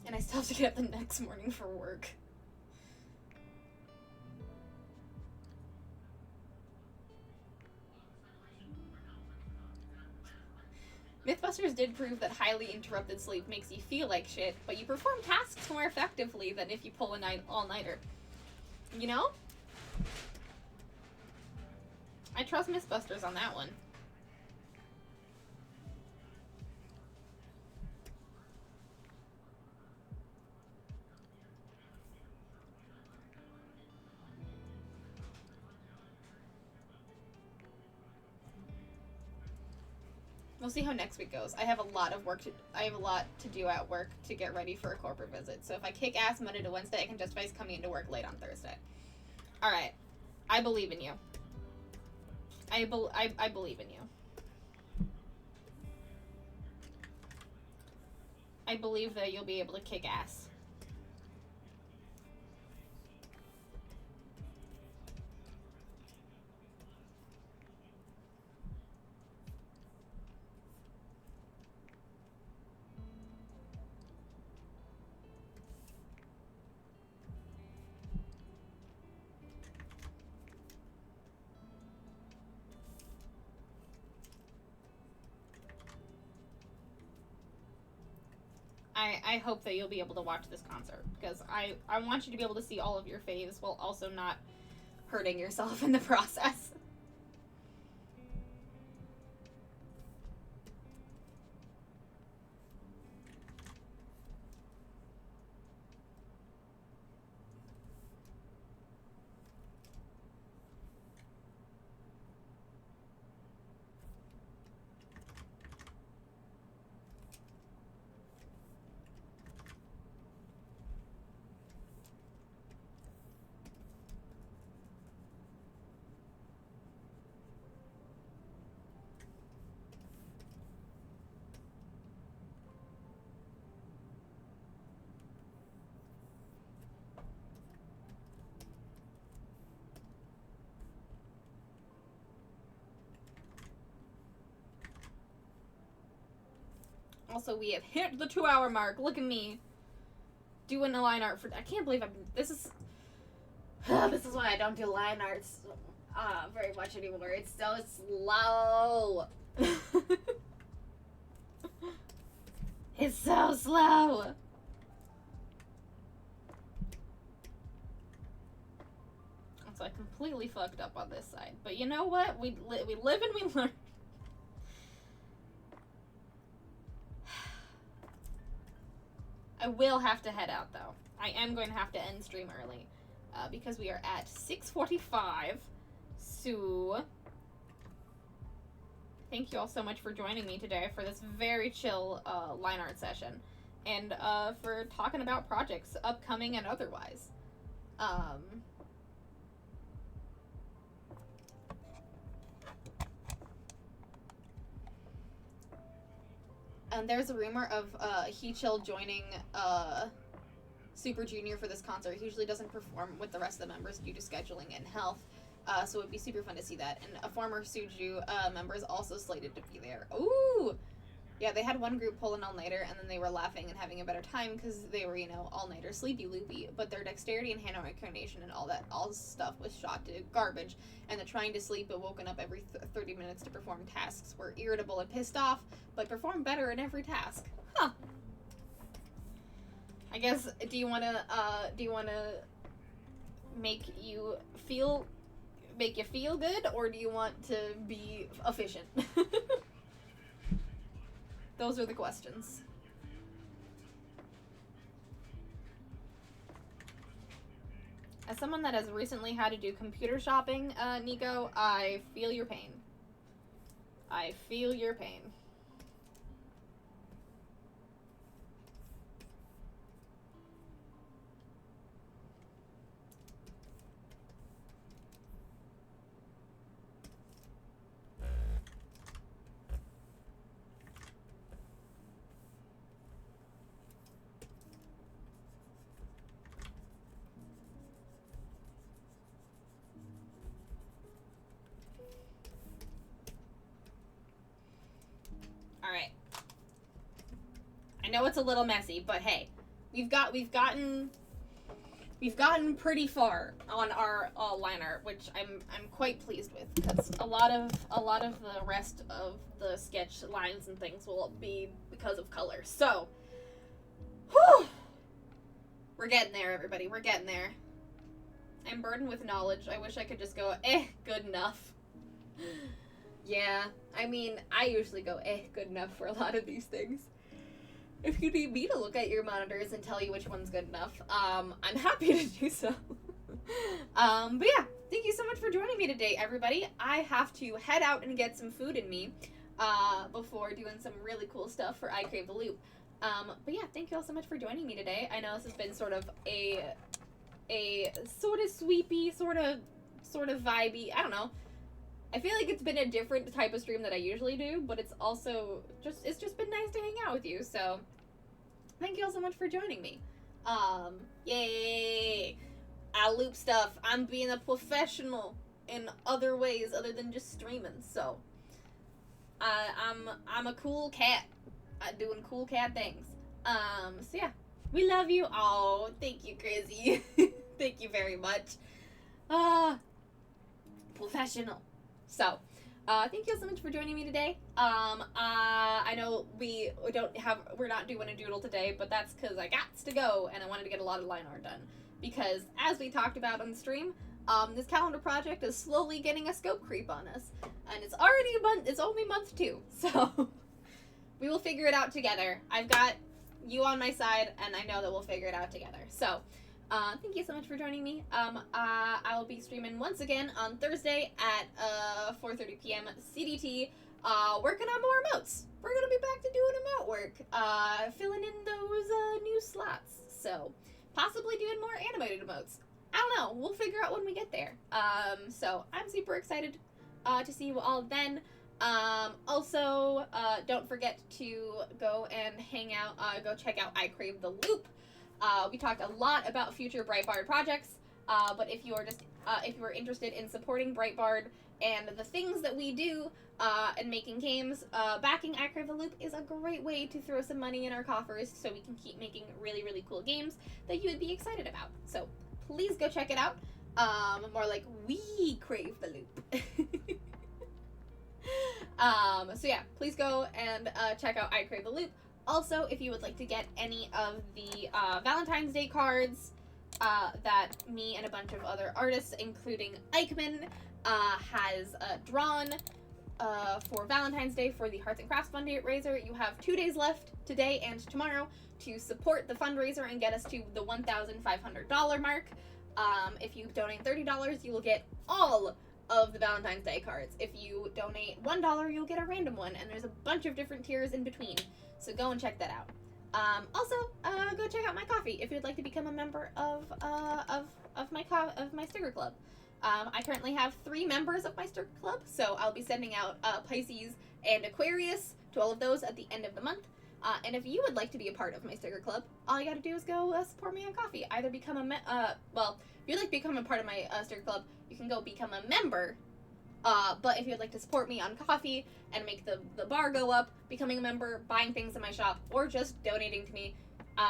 And I still have to get up the next morning for work. Mythbusters did prove that highly interrupted sleep makes you feel like shit, but you perform tasks more effectively than if you pull a all-nighter. You know? I trust Mythbusters on that one. We'll see how next week goes. I have a lot to do at work to get ready for a corporate visit. So if I kick ass Monday to Wednesday, I can justify coming into work late on Thursday. All right, I believe in you. I believe in you. I believe that you'll be able to kick ass. I hope that you'll be able to watch this concert, because I want you to be able to see all of your faves while also not hurting yourself in the process. Also, we have hit the 2-hour mark. Look at me. Doing a line art for... I can't believe this is... this is why I don't do line arts very much anymore. It's so slow. It's so slow. So I completely fucked up on this side. But you know what? We live and we learn. I will have to head out, though. I am going to have to end stream early. Because we are at 6:45. So... thank you all so much for joining me today for this very chill line art session. And for talking about projects, upcoming and otherwise. And there's a rumor of He-Chill joining Super Junior for this concert. He usually doesn't perform with the rest of the members due to scheduling and health. So it'd be super fun to see that. And a former Suju member is also slated to be there. Ooh! Yeah, they had one group pull an all-nighter, and then they were laughing and having a better time because they were, you know, all-nighter sleepy-loopy. But their dexterity and hand-eye coordination and all stuff was shot to garbage. And the trying to sleep but woken up every 30 minutes to perform tasks were irritable and pissed off, but performed better in every task. Huh. I guess, do you wanna make you feel good, or do you want to be efficient? Those are the questions. As someone that has recently had to do computer shopping, Nico, I feel your pain. I feel your pain. Alright. I know it's a little messy, but hey, we've gotten pretty far on our line art, which I'm quite pleased with, because a lot of the rest of the sketch lines and things will be because of color. So, whew, we're getting there, everybody. We're getting there. I'm burdened with knowledge. I wish I could just go, good enough. Yeah, I mean, I usually go, good enough for a lot of these things. If you need me to look at your monitors and tell you which one's good enough, I'm happy to do so. But yeah, thank you so much for joining me today, everybody. I have to head out and get some food in me, before doing some really cool stuff for I Crave the Loop. But yeah, thank you all so much for joining me today. I know this has been sort of a sort of sweepy, sort of vibey, I don't know. I feel like it's been a different type of stream that I usually do, but it's also it's just been nice to hang out with you, so thank you all so much for joining me. Yay! I loop stuff. I'm being a professional in other ways other than just streaming, so I'm a cool cat. Doing cool cat things. So yeah. We love you. Oh, thank you, Crazy. Thank you very much. Professional. So, thank you so much for joining me today. I know we're not doing a doodle today, but that's because I got to go and I wanted to get a lot of line art done. Because, as we talked about on the stream, this calendar project is slowly getting a scope creep on us. And it's only month 2, so we will figure it out together. I've got you on my side, and I know that we'll figure it out together. So, thank you so much for joining me. I will be streaming once again on Thursday at 4:30 p.m. CDT, working on more emotes. We're gonna be back to doing emote work, filling in those new slots. So, possibly doing more animated emotes. I don't know. We'll figure out when we get there. So I'm super excited to see you all then. Also, don't forget to go and hang out, go check out I Crave the Loop. We talked a lot about future Breitbart projects, but if you are just if you are interested in supporting Breitbart and the things that we do and making games, backing I Crave a Loop is a great way to throw some money in our coffers so we can keep making really, really cool games that you would be excited about. So please go check it out. More like we crave the loop. So yeah, please go and check out I Crave the Loop. Also, if you would like to get any of the Valentine's Day cards that me and a bunch of other artists, including Eichmann, has drawn for Valentine's Day for the Arts and Crafts fundraiser, you have 2 days left, today and tomorrow, to support the fundraiser and get us to the $1,500 mark. If you donate $30, you will get all of the Valentine's Day cards. If you donate $1, you'll get a random one, and there's a bunch of different tiers in between. So go and check that out. Also, go check out my coffee if you'd like to become a member of my sticker club. I currently have 3 members of my sticker club, so I'll be sending out Pisces and Aquarius to all of those at the end of the month. And if you would like to be a part of my sticker club, all you gotta do is go support me on Coffee. Either become if you'd like to become a part of my sticker club, you can go become a member. But if you'd like to support me on Coffee and make the bar go up, becoming a member, buying things in my shop, or just donating to me,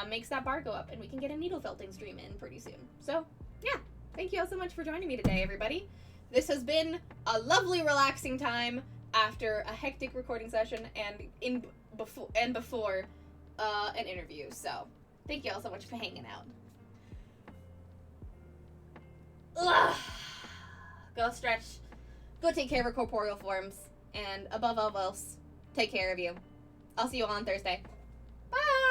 makes that bar go up, and we can get a needle felting stream in pretty soon. So, yeah. Thank you all so much for joining me today, everybody. This has been a lovely, relaxing time after a hectic recording session and before an interview. So, thank you all so much for hanging out. Ugh. Go stretch. Go take care of your corporeal forms. And above all else, take care of you. I'll see you all on Thursday. Bye!